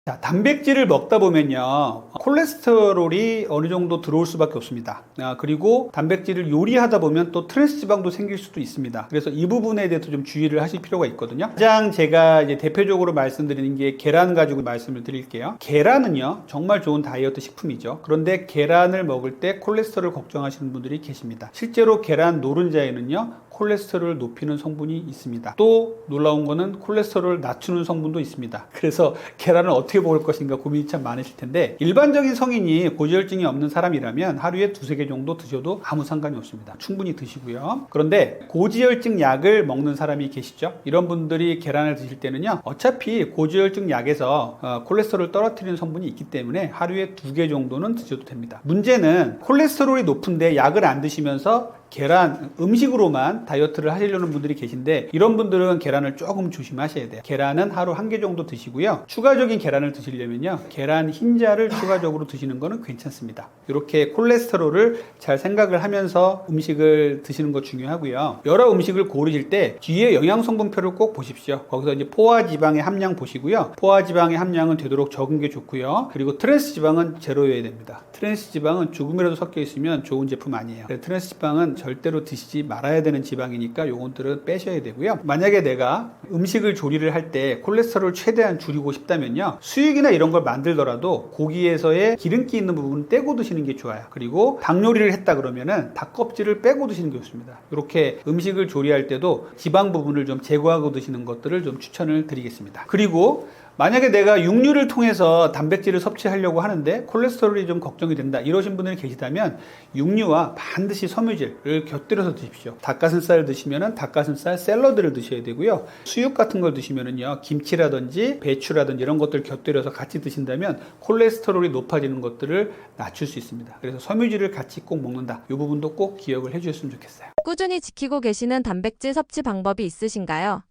자, 단백질을 먹다 보면요, 콜레스테롤이 어느 정도 들어올 수밖에 없습니다. 그리고 단백질을 요리하다 보면 또 트랜스지방도 생길 수도 있습니다. 그래서 이 부분에 대해서 좀 주의를 하실 필요가 있거든요. 가장 제가 이제 대표적으로 말씀드리는 게 계란 가지고 말씀을 드릴게요. 계란은요, 정말 좋은 다이어트 식품이죠. 그런데 계란을 먹을 때 콜레스테롤 걱정하시는 분들이 계십니다. 실제로 계란 노른자에는요, 콜레스테롤을 높이는 성분이 있습니다. 또 놀라운 거는 콜레스테롤을 낮추는 성분도 있습니다. 그래서 계란을 어떻게 먹을 것인가 고민이 참 많으실 텐데, 일반적인 성인이 고지혈증이 없는 사람이라면 하루에 2-3개 정도 드셔도 아무 상관이 없습니다. 충분히 드시고요. 그런데 고지혈증 약을 먹는 사람이 계시죠? 이런 분들이 계란을 드실 때는요, 어차피 고지혈증 약에서 콜레스테롤을 떨어뜨리는 성분이 있기 때문에 하루에 2개 정도는 드셔도 됩니다. 문제는 콜레스테롤이 높은데 약을 안 드시면서 계란 음식으로만 다이어트를 하시려는 분들이 계신데, 이런 분들은 계란을 조금 조심하셔야 돼요. 계란은 하루 1개 정도 드시고요. 추가적인 계란을 드시려면요, 계란 흰자를 추가적으로 드시는 거는 괜찮습니다. 이렇게 콜레스테롤을 잘 생각을 하면서 음식을 드시는 거 중요하고요. 여러 음식을 고르실 때 뒤에 영양성분표를 꼭 보십시오. 거기서 이제 포화지방의 함량 보시고요. 포화지방의 함량은 되도록 적은 게 좋고요. 그리고 트랜스지방은 제로여야 됩니다. 트랜스지방은 조금이라도 섞여 있으면 좋은 제품 아니에요. 트랜스지방은 절대로 드시지 말아야 되는 지방이니까 요것들은 빼셔야 되고요. 만약에 내가 음식을 조리를 할 때 콜레스테롤을 최대한 줄이고 싶다면요, 수육이나 이런 걸 만들더라도 고기에서의 기름기 있는 부분은 떼고 드시는 게 좋아요. 그리고 닭 요리를 했다 그러면은 닭 껍질을 빼고 드시는 게 좋습니다. 이렇게 음식을 조리할 때도 지방 부분을 좀 제거하고 드시는 것들을 좀 추천을 드리겠습니다. 그리고 만약에 내가 육류를 통해서 단백질을 섭취하려고 하는데 콜레스테롤이 좀 걱정이 된다, 이러신 분들이 계시다면 육류와 반드시 섬유질을 곁들여서 드십시오. 닭가슴살을 드시면 닭가슴살 샐러드를 드셔야 되고요. 수육 같은 걸 드시면은요, 김치라든지 배추라든지 이런 것들을 곁들여서 같이 드신다면 콜레스테롤이 높아지는 것들을 낮출 수 있습니다. 그래서 섬유질을 같이 꼭 먹는다, 이 부분도 꼭 기억을 해주셨으면 좋겠어요. 꾸준히 지키고 계시는 단백질 섭취 방법이 있으신가요?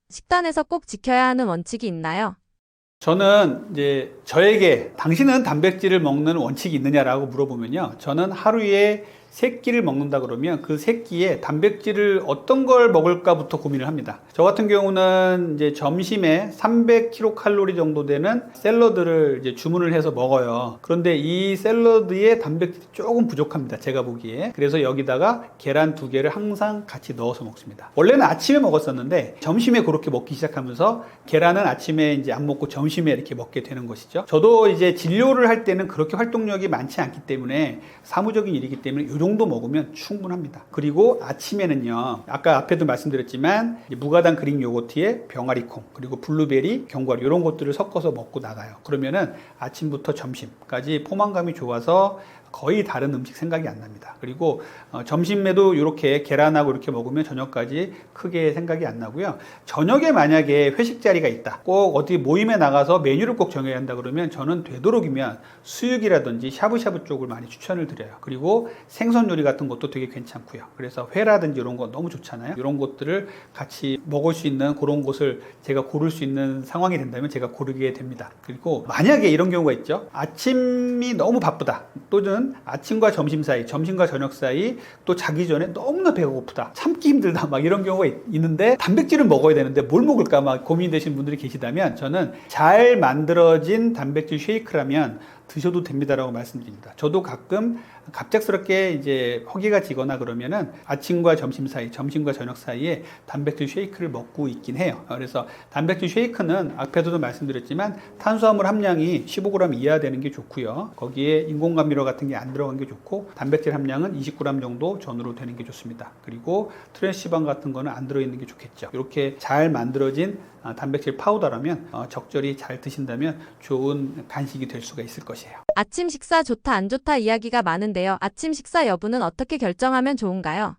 식단에서 꼭 지켜야 하는 원칙이 있나요? 저는 이제 저에게 당신은 단백질을 먹는 원칙이 있느냐라고 물어보면요, 저는 하루에 세 끼를 먹는다 그러면 그 세 끼에 단백질을 어떤 걸 먹을까부터 고민을 합니다. 저 같은 경우는 이제 점심에 300kcal 정도 되는 샐러드를 이제 주문을 해서 먹어요. 그런데 이 샐러드에 단백질이 조금 부족합니다. 제가 보기에. 그래서 여기다가 계란 2개를 항상 같이 넣어서 먹습니다. 원래는 아침에 먹었었는데 점심에 그렇게 먹기 시작하면서 계란은 아침에 이제 안 먹고 점심에 이렇게 먹게 되는 것이죠. 저도 이제 진료를 할 때는 그렇게 활동력이 많지 않기 때문에 사무적인 일이기 때문에 이 정도 먹으면 충분합니다. 그리고 아침에는요, 아까 앞에도 말씀드렸지만 무가당 그릭 요거트에 병아리콩 그리고 블루베리, 견과류 이런 것들을 섞어서 먹고 나가요. 그러면은 아침부터 점심까지 포만감이 좋아서 거의 다른 음식 생각이 안 납니다. 그리고 점심에도 이렇게 계란하고 이렇게 먹으면 저녁까지 크게 생각이 안 나고요. 저녁에 만약에 회식 자리가 있다, 꼭 어디 모임에 나가서 메뉴를 꼭 정해야 한다 그러면 저는 되도록이면 수육이라든지 샤브샤브 쪽을 많이 추천을 드려요. 그리고 생선 요리 같은 것도 되게 괜찮고요. 그래서 회라든지 이런 거 너무 좋잖아요. 이런 것들을 같이 먹을 수 있는 그런 곳을 제가 고를 수 있는 상황이 된다면 제가 고르게 됩니다. 그리고 만약에 이런 경우가 있죠. 아침이 너무 바쁘다, 또는 아침과 점심 사이, 점심과 저녁 사이, 또 자기 전에 너무나 배가 고프다, 참기 힘들다, 막 이런 경우가 있는데 단백질을 먹어야 되는데 뭘 먹을까 막 고민되시는 분들이 계시다면 저는 잘 만들어진 단백질 쉐이크라면 드셔도 됩니다라고 말씀드립니다. 저도 가끔 갑작스럽게 이제 허기가 지거나 그러면은 아침과 점심 사이, 점심과 저녁 사이에 단백질 쉐이크를 먹고 있긴 해요. 그래서 단백질 쉐이크는 앞에서도 말씀드렸지만 탄수화물 함량이 15g 이하 되는 게 좋고요. 거기에 인공감미료 같은 게 안 들어간 게 좋고, 단백질 함량은 20g 정도 전후로 되는 게 좋습니다. 그리고 트랜스지방 같은 거는 안 들어있는 게 좋겠죠. 이렇게 잘 만들어진 단백질 파우더라면 적절히 잘 드신다면 좋은 간식이 될 수가 있을 것이에요. 아침 식사 좋다 안 좋다 이야기가 많은데요. 아침 식사 여부는 어떻게 결정하면 좋은가요?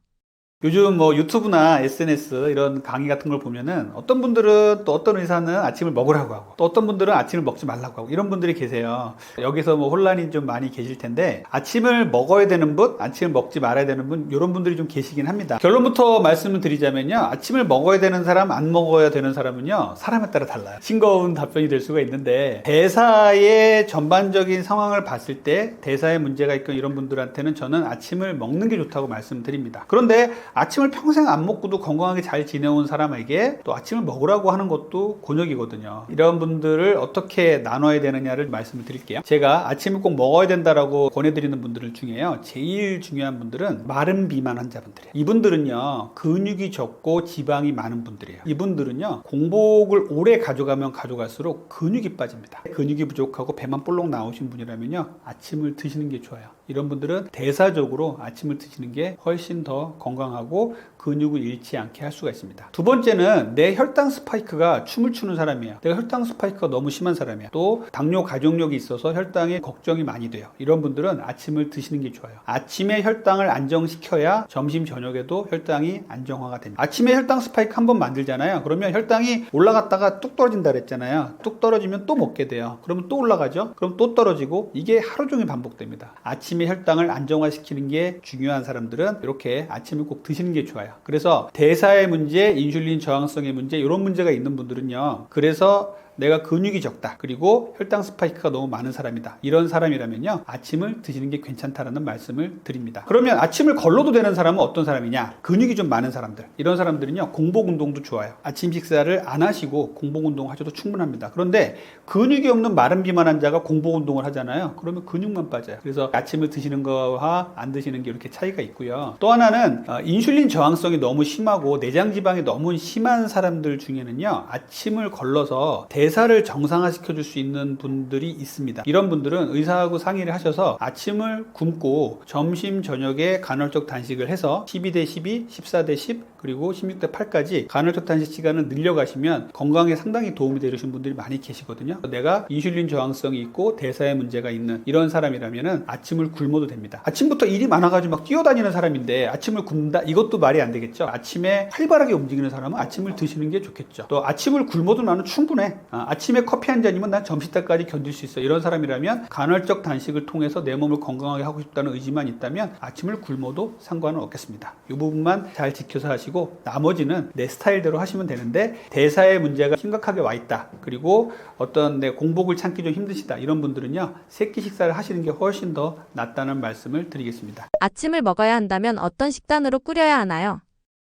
요즘 뭐 유튜브나 SNS 이런 강의 같은 걸 보면은 어떤 분들은, 또 어떤 의사는 아침을 먹으라고 하고, 또 어떤 분들은 아침을 먹지 말라고 하고, 이런 분들이 계세요. 여기서 뭐 혼란이 좀 많이 계실 텐데, 아침을 먹어야 되는 분, 아침을 먹지 말아야 되는 분, 이런 분들이 좀 계시긴 합니다. 결론부터 말씀을 드리자면요, 아침을 먹어야 되는 사람, 안 먹어야 되는 사람은요, 사람에 따라 달라요. 싱거운 답변이 될 수가 있는데, 대사의 전반적인 상황을 봤을 때 대사에 문제가 있건 이런 분들한테는 저는 아침을 먹는 게 좋다고 말씀드립니다. 그런데 아침을 평생 안 먹고도 건강하게 잘 지내온 사람에게 또 아침을 먹으라고 하는 것도 곤욕이거든요. 이런 분들을 어떻게 나눠야 되느냐를 말씀을 드릴게요. 제가 아침을 꼭 먹어야 된다라고 권해드리는 분들 중에요, 제일 중요한 분들은 마른 비만 환자분들이에요. 이분들은요, 근육이 적고 지방이 많은 분들이에요. 이분들은요, 공복을 오래 가져가면 가져갈수록 근육이 빠집니다. 근육이 부족하고 배만 볼록 나오신 분이라면요, 아침을 드시는 게 좋아요. 이런 분들은 대사적으로 아침을 드시는 게 훨씬 더 건강하고 근육을 잃지 않게 할 수가 있습니다. 두 번째는 내 혈당 스파이크가 춤을 추는 사람이에요. 내가 혈당 스파이크가 너무 심한 사람이에요. 또 당뇨 가족력이 있어서 혈당에 걱정이 많이 돼요. 이런 분들은 아침을 드시는 게 좋아요. 아침에 혈당을 안정시켜야 점심 저녁에도 혈당이 안정화가 됩니다. 아침에 혈당 스파이크 한번 만들잖아요. 그러면 혈당이 올라갔다가 뚝 떨어진다 그랬잖아요. 뚝 떨어지면 또 먹게 돼요. 그러면 또 올라가죠. 그럼 또 떨어지고, 이게 하루 종일 반복됩니다. 아침에 혈당을 안정화시키는 게 중요한 사람들은 이렇게 아침을 꼭 드시는 게 좋아요. 그래서 대사의 문제, 인슐린 저항성의 문제, 이런 문제가 있는 분들은요, 그래서 내가 근육이 적다, 그리고 혈당 스파이크가 너무 많은 사람이다, 이런 사람이라면요, 아침을 드시는 게 괜찮다라는 말씀을 드립니다. 그러면 아침을 걸러도 되는 사람은 어떤 사람이냐? 근육이 좀 많은 사람들, 이런 사람들은요, 공복 운동도 좋아요. 아침 식사를 안 하시고 공복 운동 하셔도 충분합니다. 그런데 근육이 없는 마른 비만 환자가 공복 운동을 하잖아요. 그러면 근육만 빠져요. 그래서 아침을 드시는 거와 안 드시는 게 이렇게 차이가 있고요. 또 하나는 인슐린 저항성이 너무 심하고 내장 지방이 너무 심한 사람들 중에는요, 아침을 걸러서 대사를 정상화시켜 줄 수 있는 분들이 있습니다. 이런 분들은 의사하고 상의를 하셔서 아침을 굶고 점심 저녁에 간헐적 단식을 해서 12대 12, 14대 10, 그리고 16대 8까지 간헐적 단식 시간을 늘려가시면 건강에 상당히 도움이 되시는 분들이 많이 계시거든요. 내가 인슐린 저항성이 있고 대사에 문제가 있는 이런 사람이라면 아침을 굶어도 됩니다. 아침부터 일이 많아가지고 막 뛰어다니는 사람인데 아침을 굶다? 이것도 말이 안 되겠죠. 아침에 활발하게 움직이는 사람은 아침을 드시는 게 좋겠죠. 또 아침을 굶어도 나는 충분해, 아침에 커피 한 잔이면 난 점심 때까지 견딜 수 있어, 이런 사람이라면 간헐적 단식을 통해서 내 몸을 건강하게 하고 싶다는 의지만 있다면 아침을 굶어도 상관은 없겠습니다. 이 부분만 잘 지켜서 하시고 마시고 나머지는 내 스타일대로 하시면 되는데 대사에 문제가 심각하게 와 있다. 그리고 어떤 내 공복을 참기 좀 힘드시다. 이런 분들은요. 세끼 식사를 하시는 게 훨씬 더 낫다는 말씀을 드리겠습니다. 아침을 먹어야 한다면 어떤 식단으로 꾸려야 하나요?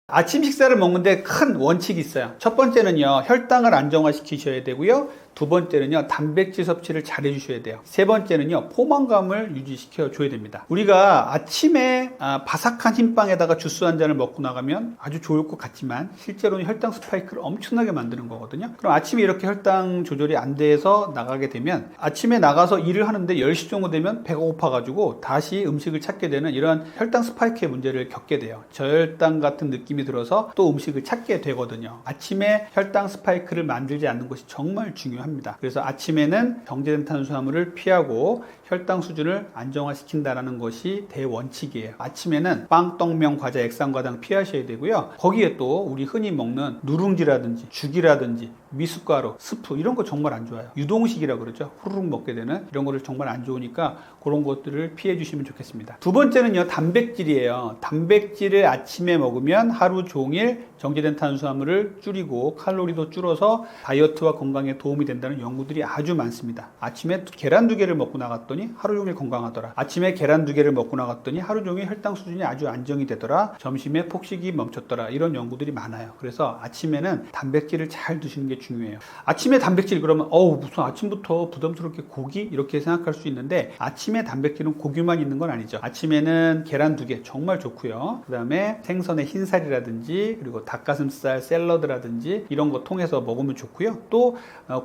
아침 식사를 먹는데 큰 원칙이 있어요. 첫 번째는요, 혈당을 안정화시키셔야 되고요. 두 번째는요, 단백질 섭취를 잘 해주셔야 돼요. 세 번째는요, 포만감을 유지시켜 줘야 됩니다. 우리가 아침에 바삭한 흰빵에다가 주스 한 잔을 먹고 나가면 아주 좋을 것 같지만 실제로는 혈당 스파이크를 엄청나게 만드는 거거든요. 그럼 아침에 이렇게 혈당 조절이 안 돼서 나가게 되면 아침에 나가서 일을 하는데 10시 정도 되면 배가 고파가지고 다시 음식을 찾게 되는 이런 혈당 스파이크의 문제를 겪게 돼요. 저혈당 같은 느낌이 들어서 또 음식을 찾게 되거든요. 아침에 혈당 스파이크를 만들지 않는 것이 정말 중요합니다. 그래서 아침에는 정제된 탄수화물을 피하고 혈당 수준을 안정화시킨다는 것이 대원칙이에요. 아침에는 빵, 떡면, 과자, 액상과당 피하셔야 되고요. 거기에 또 우리 흔히 먹는 누룽지라든지 죽이라든지 미숫가루, 스프 이런 거 정말 안 좋아요. 유동식이라 그러죠. 후루룩 먹게 되는 이런 거를 정말 안 좋으니까 그런 것들을 피해 주시면 좋겠습니다. 두 번째는요, 단백질이에요. 단백질을 아침에 먹으면 하루 종일 정제된 탄수화물을 줄이고 칼로리도 줄어서 다이어트와 건강에 도움이 된다는 연구들이 아주 많습니다. 아침에 계란 2개를 먹고 나갔더니 하루 종일 건강하더라. 아침에 계란 2개를 먹고 나갔더니 하루 종일 혈당 수준이 아주 안정이 되더라. 점심에 폭식이 멈췄더라. 이런 연구들이 많아요. 그래서 아침에는 단백질을 잘 드시는 게 중요해요. 아침에 단백질 그러면 무슨 아침부터 부담스럽게 고기? 이렇게 생각할 수 있는데 아침에 단백질은 고기만 있는 건 아니죠. 아침에는 계란 2개 정말 좋고요. 그 다음에 생선의 흰살이라든지 그리고 닭가슴살 샐러드라든지 이런 거 통해서 먹으면 좋고요. 또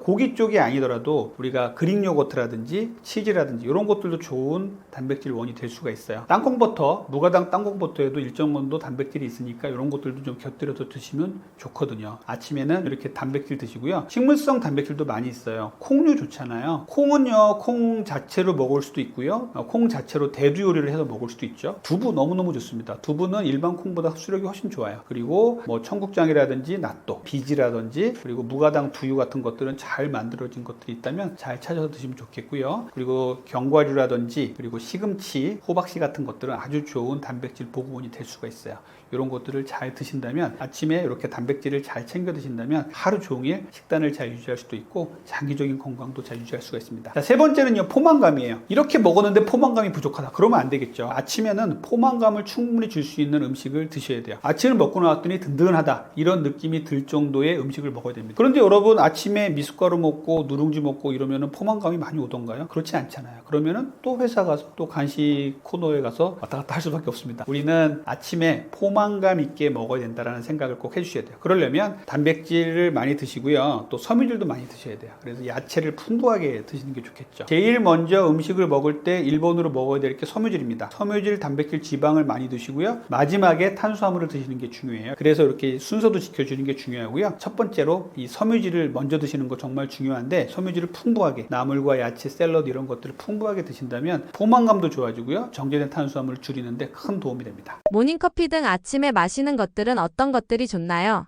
고기 쪽이 아니더라도 우리가 그릭 요거트라든지 치즈라든지 이런 것들도 좋은 단백질 원이 될 수가 있어요. 땅콩버터, 무가당 땅콩버터에도 일정 정도 단백질이 있으니까 이런 것들도 좀 곁들여서 드시면 좋거든요. 아침에는 이렇게 단백질 드시고요. 식물성 단백질도 많이 있어요. 콩류 좋잖아요. 콩은요, 콩 자체로 먹을 수도 있고요. 콩 자체로 대두 요리를 해서 먹을 수도 있죠. 두부 너무너무 좋습니다. 두부는 일반 콩보다 흡수력이 훨씬 좋아요. 그리고 뭐 청국장이라든지 낫또, 비지라든지 그리고 무가당 두유 같은 것들은 잘 만들어진 것들이 있다면 잘 찾아서 드시면 좋겠고요. 그리고 견과류라든지 그리고 시금치, 호박씨 같은 것들은 아주 좋은 단백질 보급원이 될 수가 있어요. 이런 것들을 잘 드신다면 아침에 이렇게 단백질을 잘 챙겨 드신다면 하루 종일 식단을 잘 유지할 수도 있고 장기적인 건강도 잘 유지할 수가 있습니다. 자, 세 번째는요, 포만감이에요. 이렇게 먹었는데 포만감이 부족하다. 그러면 안 되겠죠. 아침에는 포만감을 충분히 줄 수 있는 음식을 드셔야 돼요. 아침을 먹고 나왔더니 든든하다. 이런 느낌이 들 정도의 음식을 먹어야 됩니다. 그런데 여러분 아침에 미숫가루 먹고 누룽지 먹고 이러면은 포만감이 많이 오던가요? 그렇지 않잖아요. 그러면은 또 회사 가서 또 간식 코너에 가서 왔다 갔다 할 수밖에 없습니다. 우리는 아침에 포만감 있게 먹어야 된다는 생각을 꼭 해주셔야 돼요. 그러려면 단백질을 많이 드시고요. 또 섬유질도 많이 드셔야 돼요. 그래서 야채를 풍부하게 드시는 게 좋겠죠. 제일 먼저 음식을 먹을 때 1번으로 먹어야 될 게 섬유질입니다. 섬유질, 단백질, 지방을 많이 드시고요. 마지막에 탄수화물을 드시는 게 중요해요. 그래서 이렇게 순서도 지켜주는 게 중요하고요. 첫 번째로 이 섬유질을 먼저 드시는 거 정말 중요한데 섬유질을 풍부하게 나물과 야채, 샐러드 이런 것들을 풍부하게 드신다면 포만감도 좋아지고요. 정제된 탄수화물을 줄이는데 큰 도움이 됩니다. 모닝커피 등 아침에 마시는 것들은 어떤 것들이 좋나요?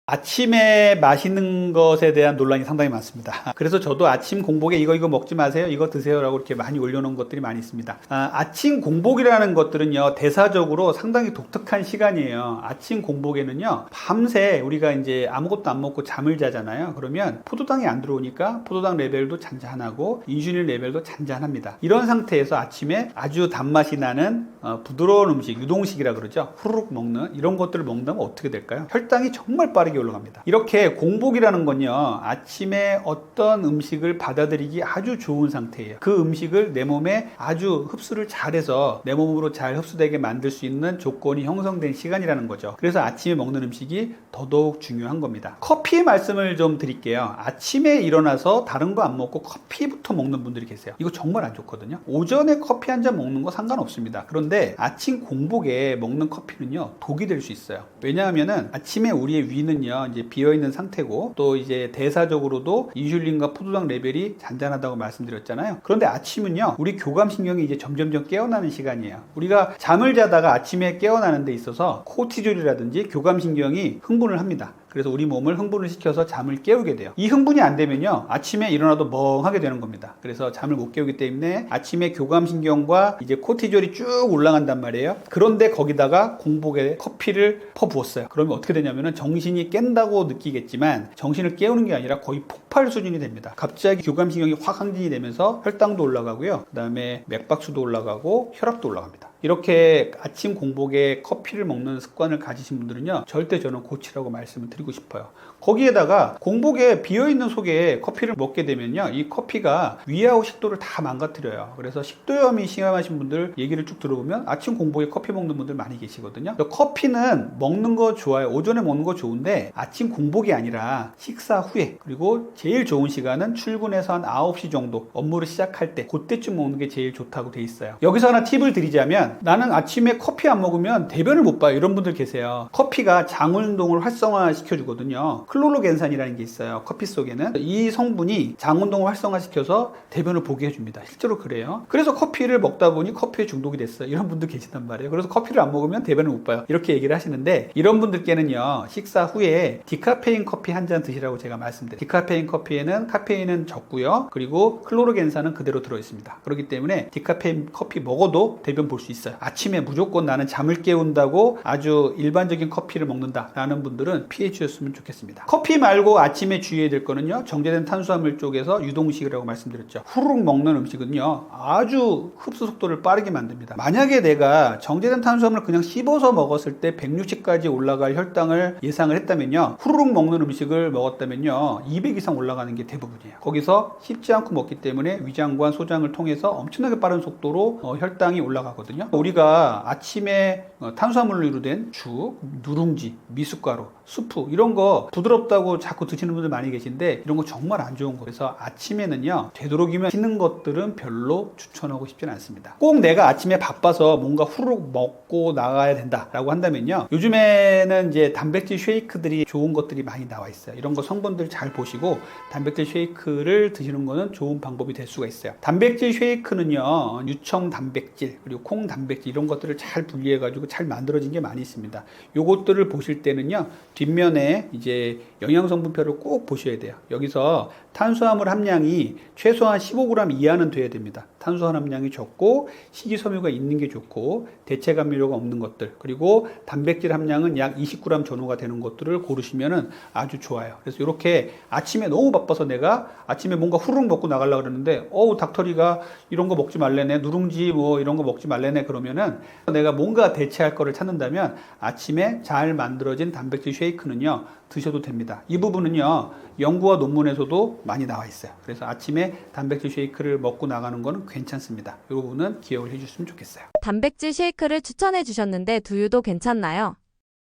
아침에 마시는 것에 대한 논란이 상당히 많습니다. 그래서 저도 아침 공복에 이거 먹지 마세요, 이거 드세요라고 이렇게 많이 올려놓은 것들이 많이 있습니다. 아침 공복이라는 것들은요, 대사적으로 상당히 독특한 시간이에요. 아침 공복에는요, 밤새 우리가 이제 아무것도 안 먹고 잠을 자잖아요. 그러면 포도당이 안 들어오니까 포도당 레벨도 잔잔하고 인슐린 레벨도 잔잔합니다. 이런 상태에서 아침에 아주 단맛이 나는 부드러운 음식, 유동식이라 그러죠. 후루룩 먹는 이런 것들을 먹는다면 어떻게 될까요? 혈당이 정말 빠르게 올라갑니다. 이렇게 공복이라는 건요, 아침에 어떤 음식을 받아들이기 아주 좋은 상태예요. 그 음식을 내 몸에 아주 흡수를 잘해서 내 몸으로 잘 흡수되게 만들 수 있는 조건이 형성된 시간이라는 거죠. 그래서 아침에 먹는 음식이 더더욱 중요한 겁니다. 커피의 말씀을 좀 드릴게요. 아침에 일어나서 다른 거 안 먹고 커피부터 먹는 분들이 계세요. 이거 정말 안 좋거든요. 오전에 커피 한 잔 먹는 거 상관없습니다. 그런데 아침 공복에 먹는 커피는요, 독이 될 수 있어요. 왜냐하면은 아침에 우리의 위는 이제 비어있는 상태고 또 이제 대사적으로도 인슐린과 포도당 레벨이 잔잔하다고 말씀드렸잖아요. 그런데 아침은요, 우리 교감신경이 이제 점점점 깨어나는 시간이에요. 우리가 잠을 자다가 아침에 깨어나는 데 있어서 코티졸이라든지 교감신경이 흥분을 합니다. 그래서 우리 몸을 흥분을 시켜서 잠을 깨우게 돼요. 이 흥분이 안 되면요, 아침에 일어나도 멍하게 되는 겁니다. 그래서 잠을 못 깨우기 때문에 아침에 교감신경과 이제 코티졸이 쭉 올라간단 말이에요. 그런데 거기다가 공복에 커피를 퍼부었어요. 그러면 어떻게 되냐면은 정신이 깬다고 느끼겠지만 정신을 깨우는 게 아니라 거의 폭발 수준이 됩니다. 갑자기 교감신경이 확 항진이 되면서 혈당도 올라가고요. 그 다음에 맥박수도 올라가고 혈압도 올라갑니다. 이렇게 아침 공복에 커피를 먹는 습관을 가지신 분들은요, 절대 저는 고치라고 말씀을 드리고 싶어요. 거기에다가 공복에 비어있는 속에 커피를 먹게 되면요, 이 커피가 위하고 식도를 다 망가뜨려요. 그래서 식도염이 심하신 분들 얘기를 쭉 들어보면 아침 공복에 커피 먹는 분들 많이 계시거든요. 커피는 먹는 거 좋아요. 오전에 먹는 거 좋은데 아침 공복이 아니라 식사 후에, 그리고 제일 좋은 시간은 출근해서 한 9시 정도 업무를 시작할 때, 그때쯤 먹는 게 제일 좋다고 돼 있어요. 여기서 하나 팁을 드리자면, 나는 아침에 커피 안 먹으면 대변을 못 봐요, 이런 분들 계세요. 커피가 장운동을 활성화 시켜주거든요. 클로로겐산이라는 게 있어요, 커피 속에는. 이 성분이 장운동을 활성화시켜서 대변을 보게 해줍니다. 실제로 그래요. 그래서 커피를 먹다 보니 커피에 중독이 됐어요, 이런 분들 계시단 말이에요. 그래서 커피를 안 먹으면 대변을 못 봐요, 이렇게 얘기를 하시는데, 이런 분들께는요, 식사 후에 디카페인 커피 한 잔 드시라고 제가 말씀드려요. 디카페인 커피에는 카페인은 적고요, 그리고 클로로겐산은 그대로 들어있습니다. 그렇기 때문에 디카페인 커피 먹어도 대변 볼 수 있어요. 아침에 무조건 나는 잠을 깨운다고 아주 일반적인 커피를 먹는다 라는 분들은 피해 주셨으면 좋겠습니다. 커피 말고 아침에 주의해야 될 거는요, 정제된 탄수화물 쪽에서 유동식이라고 말씀드렸죠. 후루룩 먹는 음식은요, 아주 흡수 속도를 빠르게 만듭니다. 만약에 내가 정제된 탄수화물을 그냥 씹어서 먹었을 때 160까지 올라갈 혈당을 예상을 했다면요, 후루룩 먹는 음식을 먹었다면요 200 이상 올라가는 게 대부분이에요. 거기서 씹지 않고 먹기 때문에 위장관, 소장을 통해서 엄청나게 빠른 속도로 혈당이 올라가거든요. 우리가 아침에 탄수화물로 된 죽, 누룽지, 미숫가루, 수프 이런 거 부드럽다고 자꾸 드시는 분들 많이 계신데, 이런 거 정말 안 좋은 거예요. 그래서 아침에는요, 되도록이면 튀는 것들은 별로 추천하고 싶지는 않습니다. 꼭 내가 아침에 바빠서 뭔가 후루룩 먹고 나가야 된다라고 한다면요, 요즘에는 이제 단백질 쉐이크들이 좋은 것들이 많이 나와 있어요. 이런 거 성분들 잘 보시고 단백질 쉐이크를 드시는 거는 좋은 방법이 될 수가 있어요. 단백질 쉐이크는요, 유청 단백질 그리고 콩 단백질 이런 것들을 잘 분리해 가지고 잘 만들어진 게 많이 있습니다. 요것들을 보실 때는요, 뒷면에 이제 영양성분표를 꼭 보셔야 돼요. 여기서 탄수화물 함량이 최소한 15g 이하는 돼야 됩니다. 탄수화물 함량이 적고 식이섬유가 있는 게 좋고 대체 감미료가 없는 것들, 그리고 단백질 함량은 약 20g 전후가 되는 것들을 고르시면은 아주 좋아요. 그래서 이렇게 아침에 너무 바빠서 내가 아침에 뭔가 후루룩 먹고 나가려고 그러는데, 닥터리가 이런 거 먹지 말래네, 누룽지 뭐 이런 거 먹지 말래네, 그러면은 내가 뭔가 대체할 거를 찾는다면 아침에 잘 만들어진 단백질 쉐이크는요, 드셔도 됩니다. 이 부분은요, 연구와 논문에서도 많이 나와 있어요. 그래서 아침에 단백질 쉐이크를 먹고 나가는 거는 괜찮습니다. 이 부분은 기억을 해주셨으면 좋겠어요. 단백질 쉐이크를 추천해 주셨는데 두유도 괜찮나요?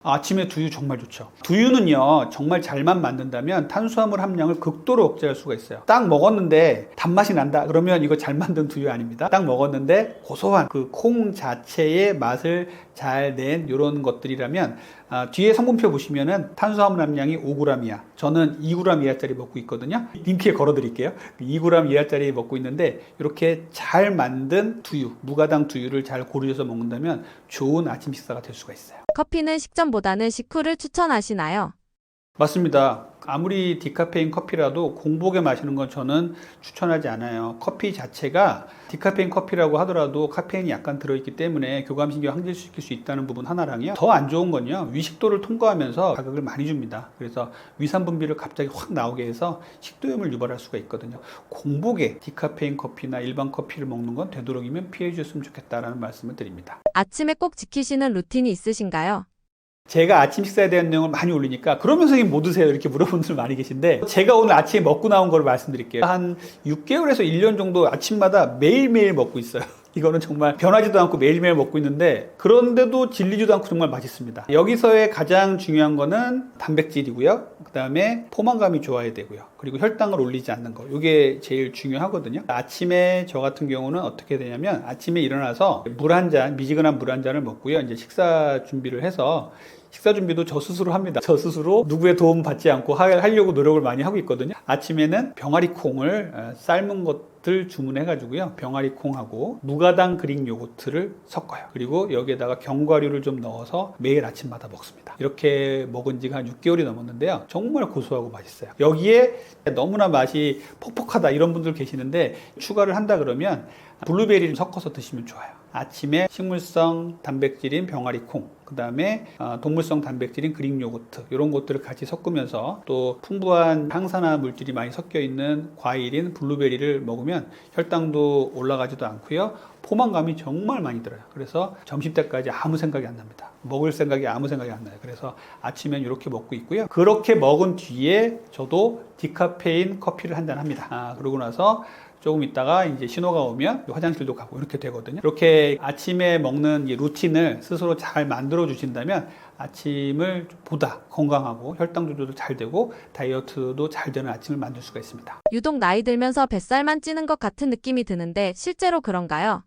아침에 두유 정말 좋죠. 두유는요, 정말 잘만 만든다면 탄수화물 함량을 극도로 억제할 수가 있어요. 딱 먹었는데 단맛이 난다 그러면 이거 잘 만든 두유 아닙니다. 딱 먹었는데 고소한 그 콩 자체의 맛을 잘 낸 이런 것들이라면, 뒤에 성분표 보시면은 탄수화물 함량이 5g이야. 저는 2g 이하짜리 먹고 있거든요. 링크에 걸어 드릴게요. 2g 이하짜리 먹고 있는데, 이렇게 잘 만든 두유, 무가당 두유를 잘 고르셔서 먹는다면 좋은 아침 식사가 될 수가 있어요. 커피는 식전보다는 식후를 추천하시나요? 맞습니다. 아무리 디카페인 커피라도 공복에 마시는 건 저는 추천하지 않아요. 커피 자체가 디카페인 커피라고 하더라도 카페인이 약간 들어있기 때문에 교감신경 항진시킬 수 있다는 부분 하나랑요, 더 안 좋은 건요, 위식도를 통과하면서 자극을 많이 줍니다. 그래서 위산분비를 갑자기 확 나오게 해서 식도염을 유발할 수가 있거든요. 공복에 디카페인 커피나 일반 커피를 먹는 건 되도록이면 피해 주셨으면 좋겠다라는 말씀을 드립니다. 아침에 꼭 지키시는 루틴이 있으신가요? 제가 아침 식사에 대한 내용을 많이 올리니까 그러면 선생님 뭐 드세요? 이렇게 물어보는 분들 많이 계신데, 제가 오늘 아침에 먹고 나온 걸 말씀드릴게요. 한 6개월에서 1년 정도 아침마다 매일매일 먹고 있어요. 이거는 정말 변하지도 않고 매일매일 먹고 있는데, 그런데도 질리지도 않고 정말 맛있습니다. 여기서의 가장 중요한 거는 단백질이고요. 그 다음에 포만감이 좋아야 되고요. 그리고 혈당을 올리지 않는 거. 이게 제일 중요하거든요. 아침에 저 같은 경우는 어떻게 되냐면, 아침에 일어나서 물 한 잔, 미지근한 물 한 잔을 먹고요. 이제 식사 준비를 해서, 식사 준비도 저 스스로 합니다. 저 스스로 누구의 도움 받지 않고 하려고 노력을 많이 하고 있거든요. 아침에는 병아리 콩을 삶은 것 요거트를 주문해가지고요. 병아리 콩하고 무가당 그릭 요거트를 섞어요. 그리고 여기에다가 견과류를 좀 넣어서 매일 아침마다 먹습니다. 이렇게 먹은 지가 한 6개월이 넘었는데요. 정말 고소하고 맛있어요. 여기에 너무나 맛이 퍽퍽하다 이런 분들 계시는데 추가를 한다 그러면 블루베리를 섞어서 드시면 좋아요. 아침에 식물성 단백질인 병아리 콩, 그 다음에 동물성 단백질인 그릭 요거트 이런 것들을 같이 섞으면서 또 풍부한 항산화 물질이 많이 섞여 있는 과일인 블루베리를 먹으면 혈당도 올라가지도 않고요. 포만감이 정말 많이 들어요. 그래서 점심때까지 아무 생각이 안 납니다. 먹을 생각이 아무 생각이 안 나요. 그래서 아침엔 이렇게 먹고 있고요. 그렇게 먹은 뒤에 저도 디카페인 커피를 한 잔 합니다. 그러고 나서 조금 있다가 이제 신호가 오면 화장실도 가고 이렇게 되거든요. 이렇게 아침에 먹는 이 루틴을 스스로 잘 만들어 주신다면 아침을 보다 건강하고 혈당 조절도 잘 되고 다이어트도 잘 되는 아침을 만들 수가 있습니다. 유독 나이 들면서 뱃살만 찌는 것 같은 느낌이 드는데 실제로 그런가요?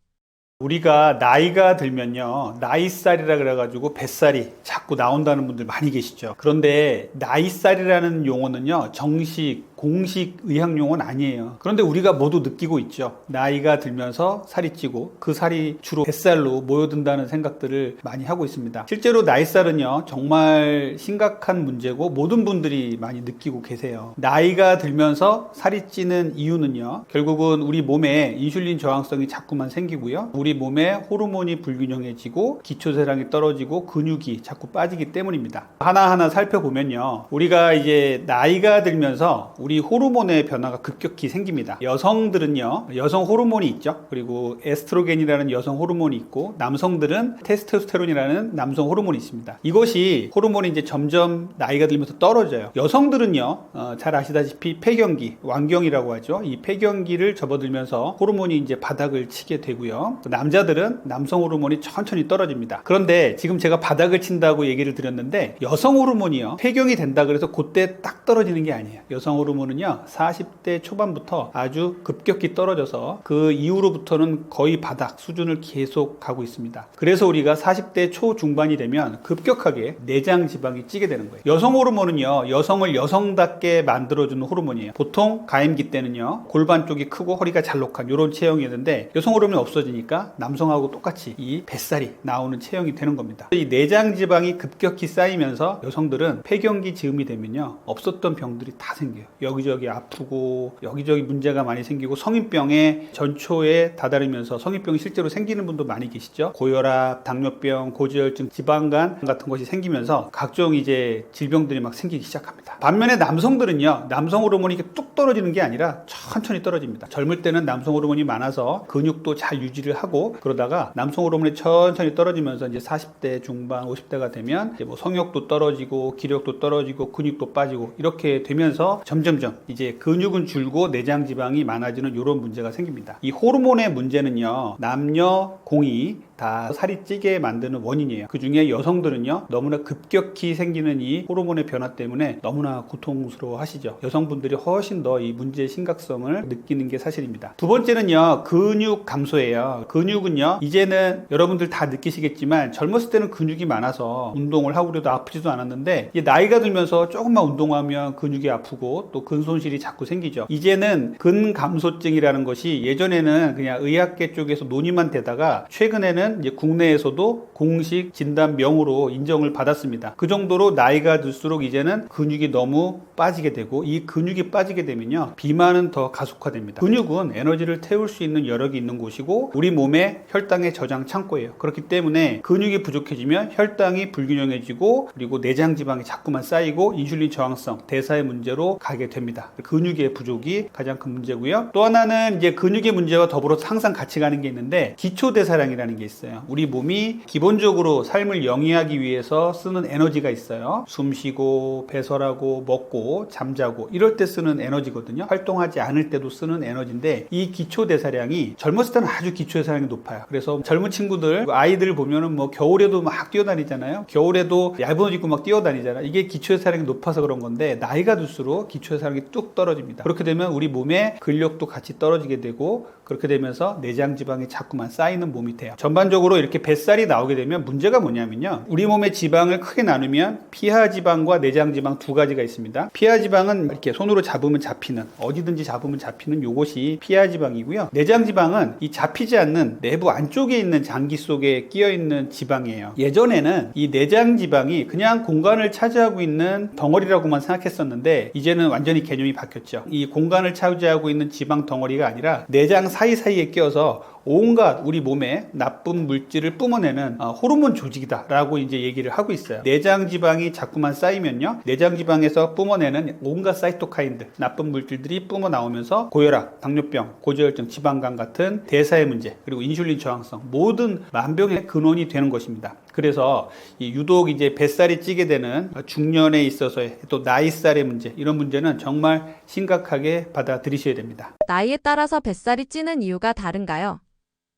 우리가 나이가 들면요, 나이살이라 그래가지고 뱃살이 자꾸 나온다는 분들 많이 계시죠. 그런데 나이살이라는 용어는요, 정식 공식 의학 용어는 아니에요. 그런데 우리가 모두 느끼고 있죠. 나이가 들면서 살이 찌고 그 살이 주로 뱃살로 모여든다는 생각들을 많이 하고 있습니다. 실제로 나이살은요, 정말 심각한 문제고 모든 분들이 많이 느끼고 계세요. 나이가 들면서 살이 찌는 이유는요, 결국은 우리 몸에 인슐린 저항성이 자꾸만 생기고요, 우리 몸에 호르몬이 불균형해지고 기초세량이 떨어지고 근육이 자꾸 빠지기 때문입니다. 하나하나 살펴보면요, 우리가 이제 나이가 들면서 우리 호르몬의 변화가 급격히 생깁니다. 여성들은요, 여성 호르몬이 있죠. 그리고 에스트로겐이라는 여성 호르몬이 있고, 남성들은 테스토스테론이라는 남성 호르몬이 있습니다. 이것이 호르몬이 이제 점점 나이가 들면서 떨어져요. 여성들은요, 잘 아시다시피 폐경기, 완경이라고 하죠. 이 폐경기를 접어들면서 호르몬이 이제 바닥을 치게 되고요. 남자들은 남성 호르몬이 천천히 떨어집니다. 그런데 지금 제가 바닥을 친다고 얘기를 드렸는데, 여성 호르몬이요, 폐경이 된다 그래서 그때 딱 떨어지는 게 아니에요. 여성 호르몬은요, 40대 초반부터 아주 급격히 떨어져서 그 이후로부터는 거의 바닥 수준을 계속 가고 있습니다. 그래서 우리가 40대 초중반이 되면 급격하게 내장 지방이 찌게 되는 거예요. 여성 호르몬은요, 여성을 여성답게 만들어주는 호르몬이에요. 보통 가임기 때는요, 골반 쪽이 크고 허리가 잘록한 이런 체형이었는데, 여성 호르몬이 없어지니까 남성하고 똑같이 이 뱃살이 나오는 체형이 되는 겁니다. 이 내장 지방이 급격히 쌓이면서 여성들은 폐경기 즈음이 되면요, 없었던 병들이 다 생겨요. 여기저기 아프고 여기저기 문제가 많이 생기고 성인병의 전초에 다다르면서 성인병이 실제로 생기는 분도 많이 계시죠. 고혈압, 당뇨병, 고지혈증, 지방간 같은 것이 생기면서 각종 이제 질병들이 막 생기기 시작합니다. 반면에 남성들은요, 남성 호르몬이 이렇게 뚝 떨어지는 게 아니라 천천히 떨어집니다. 젊을 때는 남성 호르몬이 많아서 근육도 잘 유지를 하고, 그러다가 남성 호르몬이 천천히 떨어지면서 이제 40대 중반, 50대가 되면 이제 뭐 성욕도 떨어지고 기력도 떨어지고 근육도 빠지고 이렇게 되면서 점점점 이제 근육은 줄고 내장 지방이 많아지는 이런 문제가 생깁니다. 이 호르몬의 문제는요, 남녀 공이 다 살이 찌게 만드는 원인이에요. 그 중에 여성들은요, 너무나 급격히 생기는 이 호르몬의 변화 때문에 너무나 고통스러워 하시죠. 여성분들이 훨씬 더 이 문제의 심각성을 느끼는 게 사실입니다. 두 번째는요, 근육 감소예요. 근육은요, 이제는 여러분들 다 느끼시겠지만 젊었을 때는 근육이 많아서 운동을 하고 그래도 아프지도 않았는데, 이제 나이가 들면서 조금만 운동하면 근육이 아프고 또 근손실이 자꾸 생기죠. 이제는 근감소증이라는 것이 예전에는 그냥 의학계 쪽에서 논의만 되다가 최근에는 이제 국내에서도 공식 진단명으로 인정을 받았습니다. 그 정도로 나이가 들수록 이제는 근육이 너무 빠지게 되고, 이 근육이 빠지게 되면요, 비만은 더 가속화됩니다. 근육은 에너지를 태울 수 있는 여력이 있는 곳이고 우리 몸의 혈당의 저장 창고예요. 그렇기 때문에 근육이 부족해지면 혈당이 불균형해지고, 그리고 내장 지방이 자꾸만 쌓이고 인슐린 저항성, 대사의 문제로 가게 됩니다. 근육의 부족이 가장 큰 문제고요. 또 하나는 이제 근육의 문제와 더불어 항상 같이 가는 게 있는데, 기초대사량이라는 게 있어요. 우리 몸이 기본적으로 삶을 영위하기 위해서 쓰는 에너지가 있어요. 숨 쉬고 배설하고 먹고 잠자고 이럴 때 쓰는 에너지거든요. 활동하지 않을 때도 쓰는 에너지인데, 이 기초대사량이 젊었을 때는 아주 기초대사량이 높아요. 그래서 젊은 친구들, 아이들 보면은 뭐 겨울에도 막 뛰어다니잖아요. 겨울에도 얇은 옷 입고 막 뛰어다니잖아요. 이게 기초대사량이 높아서 그런 건데, 나이가 들수록 기초대사량이 뚝 떨어집니다. 그렇게 되면 우리 몸의 근력도 같이 떨어지게 되고, 그렇게 되면서 내장 지방이 자꾸만 쌓이는 몸이 돼요. 전반적으로 일반적으로 이렇게 뱃살이 나오게 되면 문제가 뭐냐면요. 우리 몸의 지방을 크게 나누면 피하지방과 내장지방 두 가지가 있습니다. 피하지방은 이렇게 손으로 잡으면 잡히는, 어디든지 잡으면 잡히는 요것이 피하지방이고요. 내장지방은 이 잡히지 않는 내부 안쪽에 있는 장기 속에 끼어 있는 지방이에요. 예전에는 이 내장지방이 그냥 공간을 차지하고 있는 덩어리라고만 생각했었는데 이제는 완전히 개념이 바뀌었죠. 이 공간을 차지하고 있는 지방 덩어리가 아니라 내장 사이사이에 끼어서 온갖 우리 몸에 나쁜 물질을 뿜어내는 호르몬 조직이다 라고 이제 얘기를 하고 있어요. 내장지방이 자꾸만 쌓이면요, 내장지방에서 뿜어내는 온갖 사이토카인들, 나쁜 물질들이 뿜어 나오면서 고혈압, 당뇨병, 고지혈증, 지방간 같은 대사의 문제, 그리고 인슐린 저항성, 모든 만병의 근원이 되는 것입니다. 그래서 유독 이제 뱃살이 찌게 되는 중년에 있어서의 또 나이살의 문제, 이런 문제는 정말 심각하게 받아들이셔야 됩니다. 나이에 따라서 뱃살이 찌는 이유가 다른가요?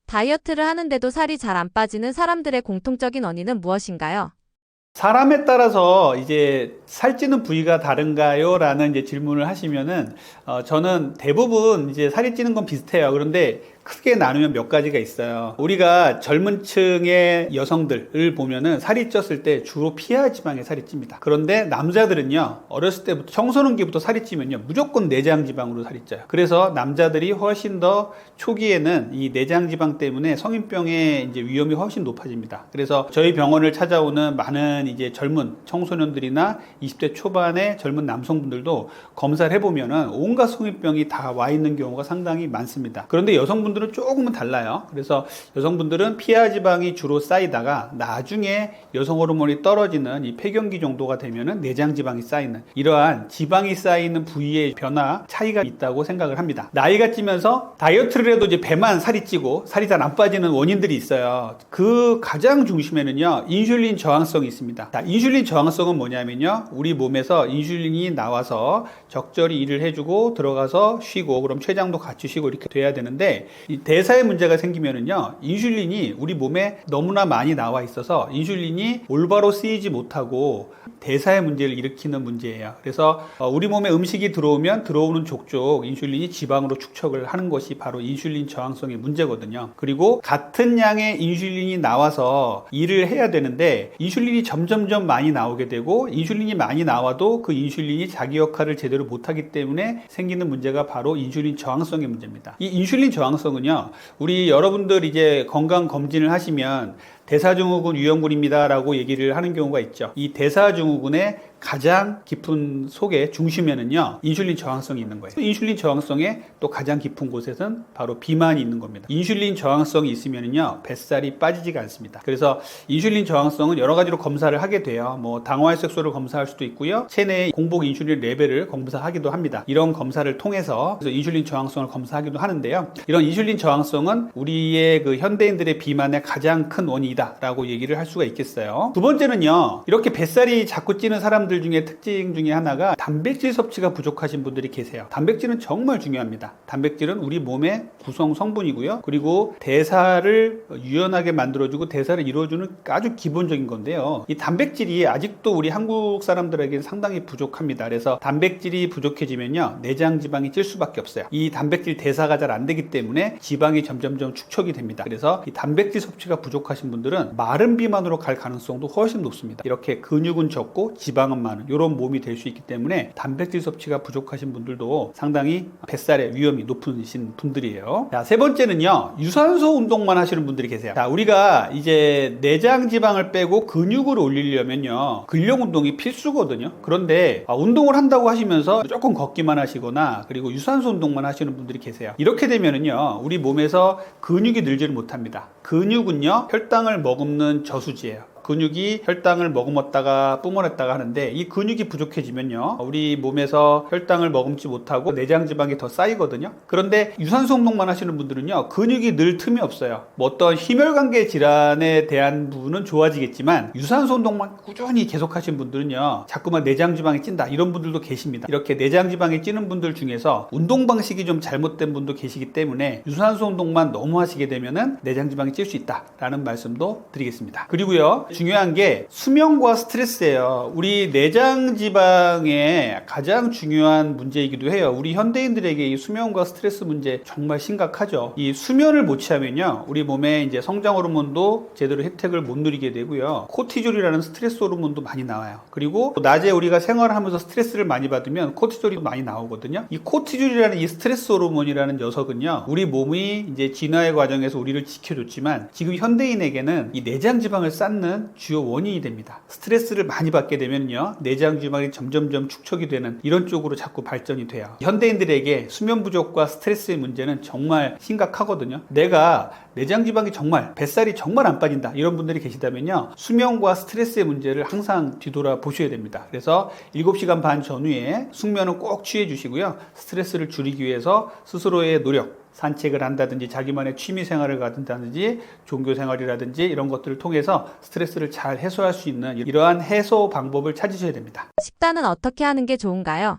다이어트를 하는데도 살이 잘 안 빠지는 사람들의 공통적인 원인은 무엇인가요? 사람에 따라서 이제 살찌는 부위가 다른가요? 라는 이제 질문을 하시면은, 저는 대부분 이제 살이 찌는 건 비슷해요. 그런데 크게 나누면 몇 가지가 있어요. 우리가 젊은 층의 여성들을 보면은 살이 쪘을 때 주로 피하지방에 살이 찝니다. 그런데 남자들은요, 어렸을 때부터 청소년기부터 살이 찌면요, 무조건 내장지방으로 살이 쪄요. 그래서 남자들이 훨씬 더 초기에는 이 내장지방 때문에 성인병의 이제 위험이 훨씬 높아집니다. 그래서 저희 병원을 찾아오는 많은 이제 젊은 청소년들이나 20대 초반의 젊은 남성분들도 검사를 해보면은 온갖 성인병이 다 와 있는 경우가 상당히 많습니다. 그런데 여성분들은 조금은 달라요. 그래서 여성분들은 피하지방이 주로 쌓이다가 나중에 여성 호르몬이 떨어지는 이 폐경기 정도가 되면은 내장지방이 쌓이는, 이러한 지방이 쌓이는 부위의 변화 차이가 있다고 생각을 합니다. 나이가 찌면서 다이어트를 해도 이제 배만 살이 찌고 살이 잘 안 빠지는 원인들이 있어요. 그 가장 중심에는요, 인슐린 저항성이 있습니다. 자, 인슐린 저항성은 뭐냐면요, 우리 몸에서 인슐린이 나와서 적절히 일을 해주고 들어가서 쉬고, 그럼 췌장도 같이 쉬고 이렇게 돼야 되는데, 이 대사에 문제가 생기면은요, 인슐린이 우리 몸에 너무나 많이 나와 있어서 인슐린이 올바로 쓰이지 못하고 대사의 문제를 일으키는 문제예요. 그래서 우리 몸에 음식이 들어오면 들어오는 족족 인슐린이 지방으로 축적을 하는 것이 바로 인슐린 저항성의 문제거든요. 그리고 같은 양의 인슐린이 나와서 일을 해야 되는데 인슐린이 점점점 많이 나오게 되고, 인슐린이 많이 나와도 그 인슐린이 자기 역할을 제대로 못하기 때문에 생기는 문제가 바로 인슐린 저항성의 문제입니다. 이 인슐린 저항성은요, 우리 여러분들 이제 건강 검진을 하시면 대사증후군 유형군입니다 라고 얘기를 하는 경우가 있죠. 이 대사증후군의 가장 깊은 속에 중심에는요, 인슐린 저항성이 있는 거예요. 인슐린 저항성의 또 가장 깊은 곳에는 바로 비만이 있는 겁니다. 인슐린 저항성이 있으면요, 뱃살이 빠지지가 않습니다. 그래서 인슐린 저항성은 여러 가지로 검사를 하게 돼요. 뭐 당화혈색소를 검사할 수도 있고요, 체내의 공복 인슐린 레벨을 검사하기도 합니다. 이런 검사를 통해서 그래서 인슐린 저항성을 검사하기도 하는데요, 이런 인슐린 저항성은 우리의 그 현대인들의 비만의 가장 큰 원인이다 라고 얘기를 할 수가 있겠어요. 두 번째는요, 이렇게 뱃살이 자꾸 찌는 사람들 중에 특징 중에 하나가 단백질 섭취가 부족하신 분들이 계세요. 단백질은 정말 중요합니다. 단백질은 우리 몸의 구성 성분이고요, 그리고 대사를 유연하게 만들어주고 대사를 이루어주는 아주 기본적인 건데요, 이 단백질이 아직도 우리 한국 사람들에게는 상당히 부족합니다. 그래서 단백질이 부족해지면요, 내장 지방이 찔 수밖에 없어요. 이 단백질 대사가 잘 안 되기 때문에 지방이 점점점 축적이 됩니다. 그래서 이 단백질 섭취가 부족하신 분들은 마른 비만으로 갈 가능성도 훨씬 높습니다. 이렇게 근육은 적고 지방은 많은 이런 몸이 될 수 있기 때문에 단백질 섭취가 부족하신 분들도 상당히 뱃살의 위험이 높으신 분들이에요. 자, 세 번째는요, 유산소 운동만 하시는 분들이 계세요. 자, 우리가 이제 내장 지방을 빼고 근육을 올리려면요, 근력 운동이 필수거든요. 그런데 운동을 한다고 하시면서 무조건 걷기만 하시거나 그리고 유산소 운동만 하시는 분들이 계세요. 이렇게 되면은요, 우리 몸에서 근육이 늘지를 못합니다. 근육은요, 혈당을 머금는 저수지예요. 근육이 혈당을 머금었다가 뿜어냈다가 하는데, 이 근육이 부족해지면요, 우리 몸에서 혈당을 머금지 못하고 내장 지방이 더 쌓이거든요. 그런데 유산소 운동만 하시는 분들은요, 근육이 늘 틈이 없어요. 뭐 어떤 심혈관계 질환에 대한 부분은 좋아지겠지만 유산소 운동만 꾸준히 계속 하신 분들은요, 자꾸만 내장 지방이 찐다, 이런 분들도 계십니다. 이렇게 내장 지방이 찌는 분들 중에서 운동 방식이 좀 잘못된 분도 계시기 때문에 유산소 운동만 너무 하시게 되면은 내장 지방이 찔 수 있다라는 말씀도 드리겠습니다. 그리고요, 중요한 게 수면과 스트레스예요. 우리 내장 지방의 가장 중요한 문제이기도 해요. 우리 현대인들에게 이 수면과 스트레스 문제 정말 심각하죠. 이 수면을 못 취하면요, 우리 몸에 이제 성장 호르몬도 제대로 혜택을 못 누리게 되고요. 코티졸이라는 스트레스 호르몬도 많이 나와요. 그리고 낮에 우리가 생활하면서 스트레스를 많이 받으면 코티졸이 많이 나오거든요. 이 코티졸이라는 이 스트레스 호르몬이라는 녀석은요, 우리 몸이 이제 진화의 과정에서 우리를 지켜줬지만 지금 현대인에게는 이 내장 지방을 쌓는 주요 원인이 됩니다. 스트레스를 많이 받게 되면요, 내장 지방이 점점점 축적이 되는 이런 쪽으로 자꾸 발전이 돼요. 현대인들에게 수면 부족과 스트레스의 문제는 정말 심각하거든요. 내가 내장 지방이 정말 뱃살이 정말 안 빠진다 이런 분들이 계시다면요, 수면과 스트레스의 문제를 항상 뒤돌아 보셔야 됩니다. 그래서 7시간 반 전후에 숙면은 꼭 취해 주시고요, 스트레스를 줄이기 위해서 스스로의 노력, 산책을 한다든지 자기만의 취미 생활을 갖는다든지 종교 생활이라든지 이런 것들을 통해서 스트레스를 잘 해소할 수 있는 이러한 해소 방법을 찾으셔야 됩니다. 식단은 어떻게 하는 게 좋은가요?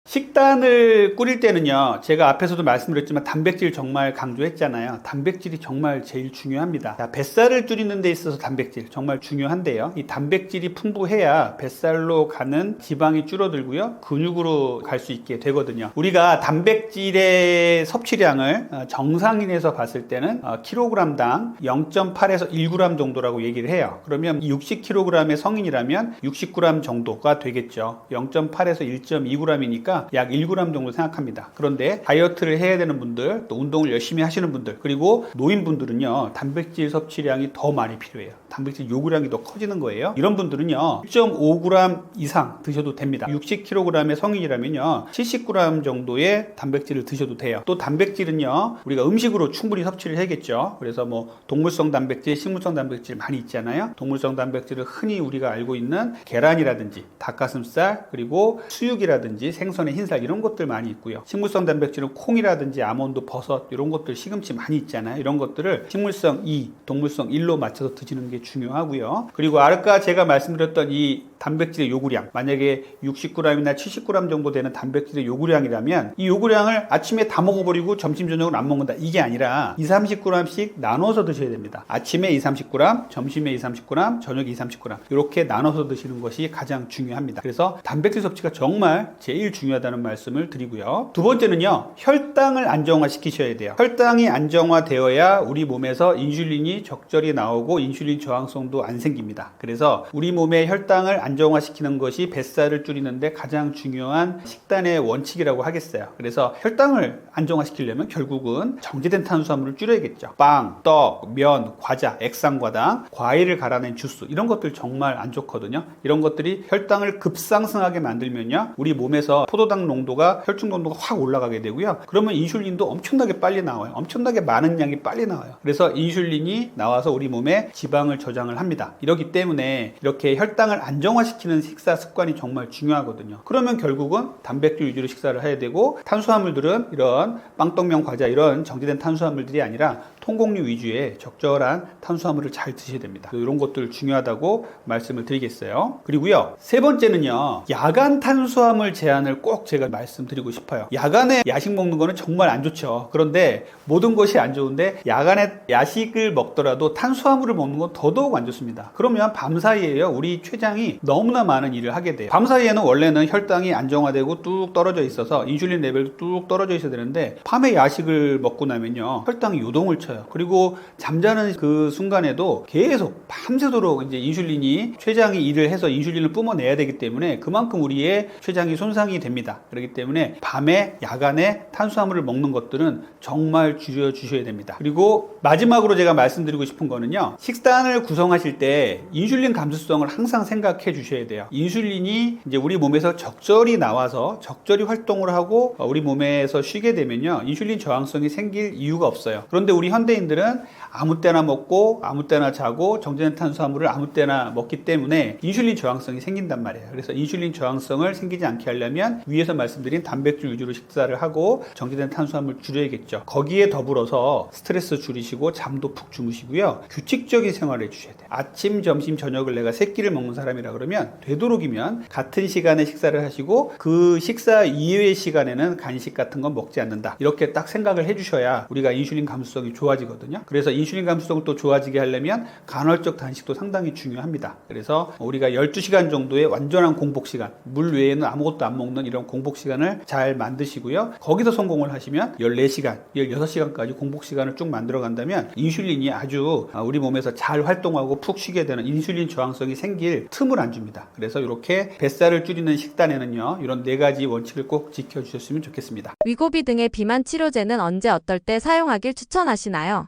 식단을 꾸릴 때는요, 제가 앞에서도 말씀드렸지만 단백질 정말 강조했잖아요. 단백질이 정말 제일 중요합니다. 자, 뱃살을 줄이는 데 있어서 단백질 정말 중요한데요, 이 단백질이 풍부해야 뱃살로 가는 지방이 줄어들고요, 근육으로 갈 수 있게 되거든요. 우리가 단백질의 섭취량을 정상인에서 봤을 때는 kg당 0.8에서 1g 정도라고 얘기를 해요. 그러면 60kg의 성인이라면 60g 정도가 되겠죠. 0.8에서 1.2g이니까 약 1g 정도 생각합니다. 그런데 다이어트를 해야 되는 분들, 또 운동을 열심히 하시는 분들, 그리고 노인분들은요, 단백질 섭취량이 더 많이 필요해요. 단백질 요구량이 더 커지는 거예요. 이런 분들은요, 1.5g 이상 드셔도 됩니다. 60kg의 성인이라면요, 70g 정도의 단백질을 드셔도 돼요. 또 단백질은요, 우리가 음식으로 충분히 섭취를 해야겠죠. 그래서 뭐 동물성 단백질, 식물성 단백질 많이 있잖아요. 동물성 단백질은 흔히 우리가 알고 있는 계란이라든지 닭가슴살, 그리고 수육이라든지 생선의 흰살 이런 것들 많이 있고요. 식물성 단백질은 콩이라든지 아몬드, 버섯 이런 것들, 시금치 많이 있잖아요. 이런 것들을 식물성 2, 동물성 1로 맞춰서 드시는 게 중요하고요. 그리고 아까 제가 말씀드렸던 이 단백질의 요구량, 만약에 60g이나 70g 정도 되는 단백질의 요구량이라면 이 요구량을 아침에 다 먹어버리고 점심 저녁을 안 먹는다, 이게 아니라 20-30g씩 나눠서 드셔야 됩니다. 아침에 20-30g, 점심에 20-30g, 저녁에 20-30g 이렇게 나눠서 드시는 것이 가장 중요합니다. 그래서 단백질 섭취가 정말 제일 중요하다는 말씀을 드리고요. 두 번째는요, 혈당을 안정화시키셔야 돼요. 혈당이 안정화되어야 우리 몸에서 인슐린이 적절히 나오고 인슐린 저항성도 안 생깁니다. 그래서 우리 몸의 혈당을 안정화시키는 것이 뱃살을 줄이는데 가장 중요한 식단의 원칙이라고 하겠어요. 그래서 혈당을 안정화시키려면 결국은 정제된 탄수화물을 줄여야겠죠. 빵, 떡, 면, 과자, 액상과당, 과일을 갈아낸 주스 이런 것들 정말 안 좋거든요. 이런 것들이 혈당을 급상승하게 만들면요, 우리 몸에서 포도당 농도가, 혈중 농도가 확 올라가게 되고요. 그러면 인슐린도 엄청나게 빨리 나와요. 엄청나게 많은 양이 빨리 나와요. 그래서 인슐린이 나와서 우리 몸에 지방을 저장을 합니다. 이렇기 때문에 이렇게 혈당을 안정화시키는 식사 습관이 정말 중요하거든요. 그러면 결국은 단백질 위주로 식사를 해야 되고, 탄수화물들은 이런 빵떡면 과자 이런 정제된 탄수화물들이 아니라 통곡류 위주의 적절한 탄수화물을 잘 드셔야 됩니다. 이런 것들 중요하다고 말씀을 드리겠어요. 그리고요, 세 번째는요, 야간 탄수화물 제한을 꼭 제가 말씀드리고 싶어요. 야간에 야식 먹는 거는 정말 안 좋죠. 그런데 모든 것이 안 좋은데 야간에 야식을 먹더라도 탄수화물을 먹는 건 더더욱 안 좋습니다. 그러면 밤사이에요, 우리 췌장이 너무나 많은 일을 하게 돼요. 밤사이에는 원래는 혈당이 안정화되고 뚝 떨어져 있어서 인슐린 레벨도 뚝 떨어져 있어야 되는데, 밤에 야식을 먹고 나면요, 혈당이 요동을 쳐요. 그리고 잠자는 그 순간에도 계속 밤새도록 이제 인슐린이, 췌장이 일을 해서 인슐린을 뿜어내야 되기 때문에 그만큼 우리의 췌장이 손상이 됩니다. 그렇기 때문에 밤에, 야간에 탄수화물을 먹는 것들은 정말 줄여주셔야 됩니다. 그리고 마지막으로 제가 말씀드리고 싶은 거는요, 식단을 구성하실 때 인슐린 감수성을 항상 생각해 주셔야 돼요. 인슐린이 이제 우리 몸에서 적절히 나와서 적절히 활동을 하고 우리 몸에서 쉬게 되면요, 인슐린 저항성이 생길 이유가 없어요. 그런데 우리 현대인들은 아무 때나 먹고 아무 때나 자고 정제된 탄수화물을 아무 때나 먹기 때문에 인슐린 저항성이 생긴단 말이에요. 그래서 인슐린 저항성을 생기지 않게 하려면 위에서 말씀드린 단백질 위주로 식사를 하고 정제된 탄수화물 줄여야겠죠. 거기에 더불어서 스트레스 줄이시고 잠도 푹 주무시고요, 규칙적인 생활을 해주셔야 돼요. 아침, 점심, 저녁을 내가 세 끼를 먹는 사람이라 그러면 그러면 되도록이면 같은 시간에 식사를 하시고 그 식사 이외의 시간에는 간식 같은 건 먹지 않는다. 이렇게 딱 생각을 해주셔야 우리가 인슐린 감수성이 좋아지거든요. 그래서 인슐린 감수성을 또 좋아지게 하려면 간헐적 단식도 상당히 중요합니다. 그래서 우리가 12시간 정도의 완전한 공복 시간, 물 외에는 아무것도 안 먹는 이런 공복 시간을 잘 만드시고요. 거기서 성공을 하시면 14시간, 16시간까지 공복 시간을 쭉 만들어 간다면 인슐린이 아주 우리 몸에서 잘 활동하고 푹 쉬게 되는 인슐린 저항성이 생길 틈을 안 줍니다. 그래서 이렇게 뱃살을 줄이는 식단에는요, 이런 4가지 원칙을 꼭 지켜주셨으면 좋겠습니다. 위고비 등의 비만 치료제는 언제 어떨 때 사용하길 추천하시나요?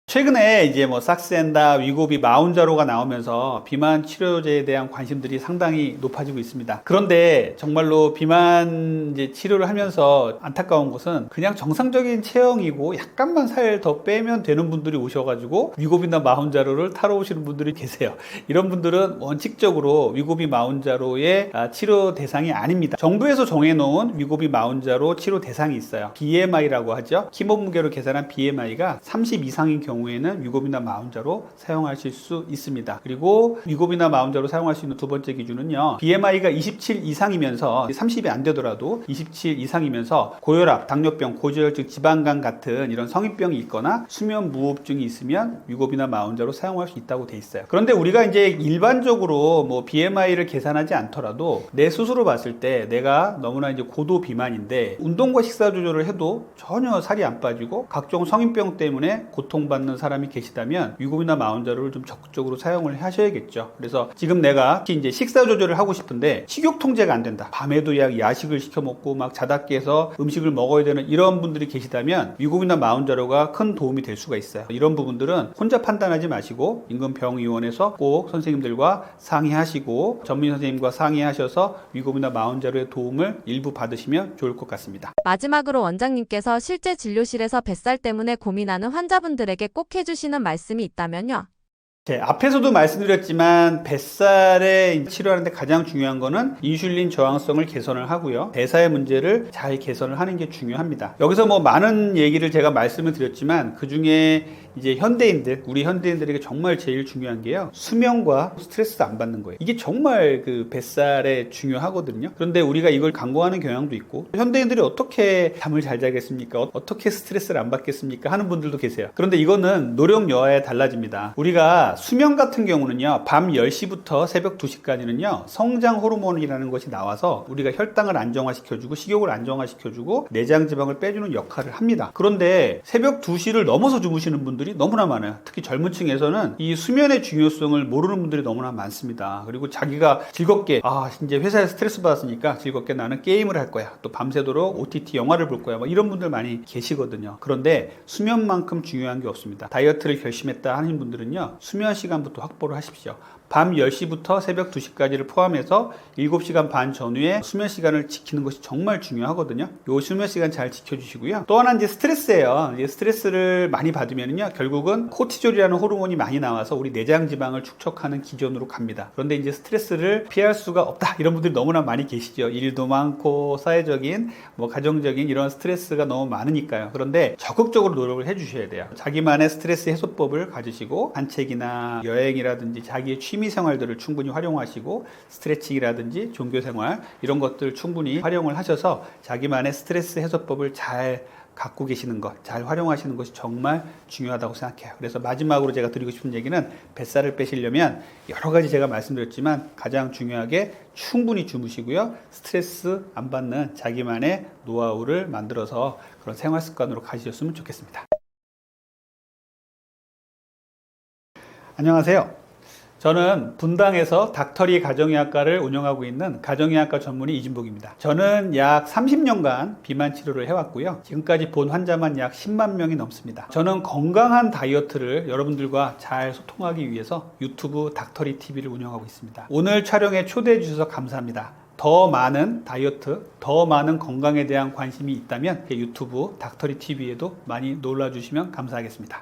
최근에 이제 뭐 삭센다, 위고비, 마운자로가 나오면서 비만 치료제에 대한 관심들이 상당히 높아지고 있습니다. 그런데 정말로 비만 이제 치료를 하면서 안타까운 것은 그냥 정상적인 체형이고 약간만 살 더 빼면 되는 분들이 오셔가지고 위고비나 마운자로를 타러 오시는 분들이 계세요. 이런 분들은 원칙적으로 위고비, 마운자로의 치료 대상이 아닙니다. 정부에서 정해놓은 위고비, 마운자로 치료 대상이 있어요. BMI라고 하죠. 키 몸무게로 계산한 BMI가 30 이상인 경우에는 위고비나 마운자로 사용하실 수 있습니다. 그리고 위고비나 마운자로 사용할 수 있는 두 번째 기준은요, BMI가 27 이상이면서 30이 안 되더라도 27 이상이면서 고혈압, 당뇨병, 고지혈증, 지방간 같은 이런 성인병이 있거나 수면 무호흡증이 있으면 위고비나 마운자로 사용할 수 있다고 돼 있어요. 그런데 우리가 이제 일반적으로 뭐 BMI를 계산하지 않더라도 내 스스로 봤을 때 내가 너무나 이제 고도 비만인데 운동과 식사 조절을 해도 전혀 살이 안 빠지고 각종 성인병 때문에 고통받는 사람이 계시다면 위고비나 마운자로를 좀 적극적으로 사용을 하셔야겠죠. 그래서 지금 내가 이제 식사 조절을 하고 싶은데 식욕 통제가 안 된다. 밤에도 야식을 시켜 먹고 막 자다 깨서 음식을 먹어야 되는 이런 분들이 계시다면 위고비나 마운자로가 큰 도움이 될 수가 있어요. 이런 부분들은 혼자 판단하지 마시고 인근 병의원에서 꼭 선생님들과 상의하시고 전문 선생님과 상의하셔서 위고비나 마운자로의 도움을 일부 받으시면 좋을 것 같습니다. 마지막으로 원장님께서 실제 진료실에서 뱃살 때문에 고민하는 환자분들에게 꼭 해주시는 말씀이 있다면요? 네, 앞에서도 말씀드렸지만 뱃살에 치료하는데 가장 중요한 거는 인슐린 저항성을 개선을 하고요. 대사의 문제를 잘 개선을 하는 게 중요합니다. 여기서 뭐 많은 얘기를 제가 말씀을 드렸지만 그 중에 이제 우리 현대인들에게 정말 제일 중요한 게요, 수면과 스트레스 안 받는 거예요. 이게 정말 그 뱃살에 중요하거든요. 그런데 우리가 이걸 간과하는 경향도 있고, 현대인들이 어떻게 잠을 잘 자겠습니까? 어떻게 스트레스를 안 받겠습니까? 하는 분들도 계세요. 그런데 이거는 노력 여하에 달라집니다. 우리가 수면 같은 경우는요, 밤 10시부터 새벽 2시까지는요 성장 호르몬이라는 것이 나와서 우리가 혈당을 안정화시켜주고 식욕을 안정화시켜주고 내장 지방을 빼주는 역할을 합니다. 그런데 새벽 2시를 넘어서 주무시는 분들이 너무나 많아요. 특히 젊은 층에서는 이 수면의 중요성을 모르는 분들이 너무나 많습니다. 그리고 자기가 즐겁게 이제 회사에서 스트레스 받았으니까 즐겁게 나는 게임을 할 거야, 또 밤새도록 OTT 영화를 볼 거야, 이런 분들 많이 계시거든요. 그런데 수면만큼 중요한 게 없습니다. 다이어트를 결심했다 하는 분들은요, 수면 시간부터 확보를 하십시오. 밤 10시부터 새벽 2시까지를 포함해서 7시간 반 전후에 수면 시간을 지키는 것이 정말 중요하거든요. 요 수면 시간 잘 지켜주시고요. 또 하나 이제 스트레스예요. 이제 스트레스를 많이 받으면요, 결국은 코티졸이라는 호르몬이 많이 나와서 우리 내장 지방을 축적하는 기전으로 갑니다. 그런데 이제 스트레스를 피할 수가 없다, 이런 분들이 너무나 많이 계시죠. 일도 많고 사회적인 가정적인 이런 스트레스가 너무 많으니까요. 그런데 적극적으로 노력을 해주셔야 돼요. 자기만의 스트레스 해소법을 가지시고 산책이나 여행이라든지 자기의 취미 생활들을 충분히 활용하시고 스트레칭이라든지 종교생활 이런 것들 충분히 활용을 하셔서 자기만의 스트레스 해소법을 잘 갖고 계시는 것, 잘 활용하시는 것이 정말 중요하다고 생각해요. 그래서 마지막으로 제가 드리고 싶은 얘기는, 뱃살을 빼시려면 여러 가지 제가 말씀드렸지만 가장 중요하게 충분히 주무시고요, 스트레스 안 받는 자기만의 노하우를 만들어서 그런 생활 습관으로 가지셨으면 좋겠습니다. 안녕하세요. 저는 분당에서 닥터리 가정의학과를 운영하고 있는 가정의학과 전문의 이진복입니다. 저는 약 30년간 비만 치료를 해왔고요. 지금까지 본 환자만 약 10만 명이 넘습니다. 저는 건강한 다이어트를 여러분들과 잘 소통하기 위해서 유튜브 닥터리 TV를 운영하고 있습니다. 오늘 촬영에 초대해 주셔서 감사합니다. 더 많은 다이어트, 더 많은 건강에 대한 관심이 있다면 유튜브 닥터리 TV에도 많이 놀러주시면 감사하겠습니다.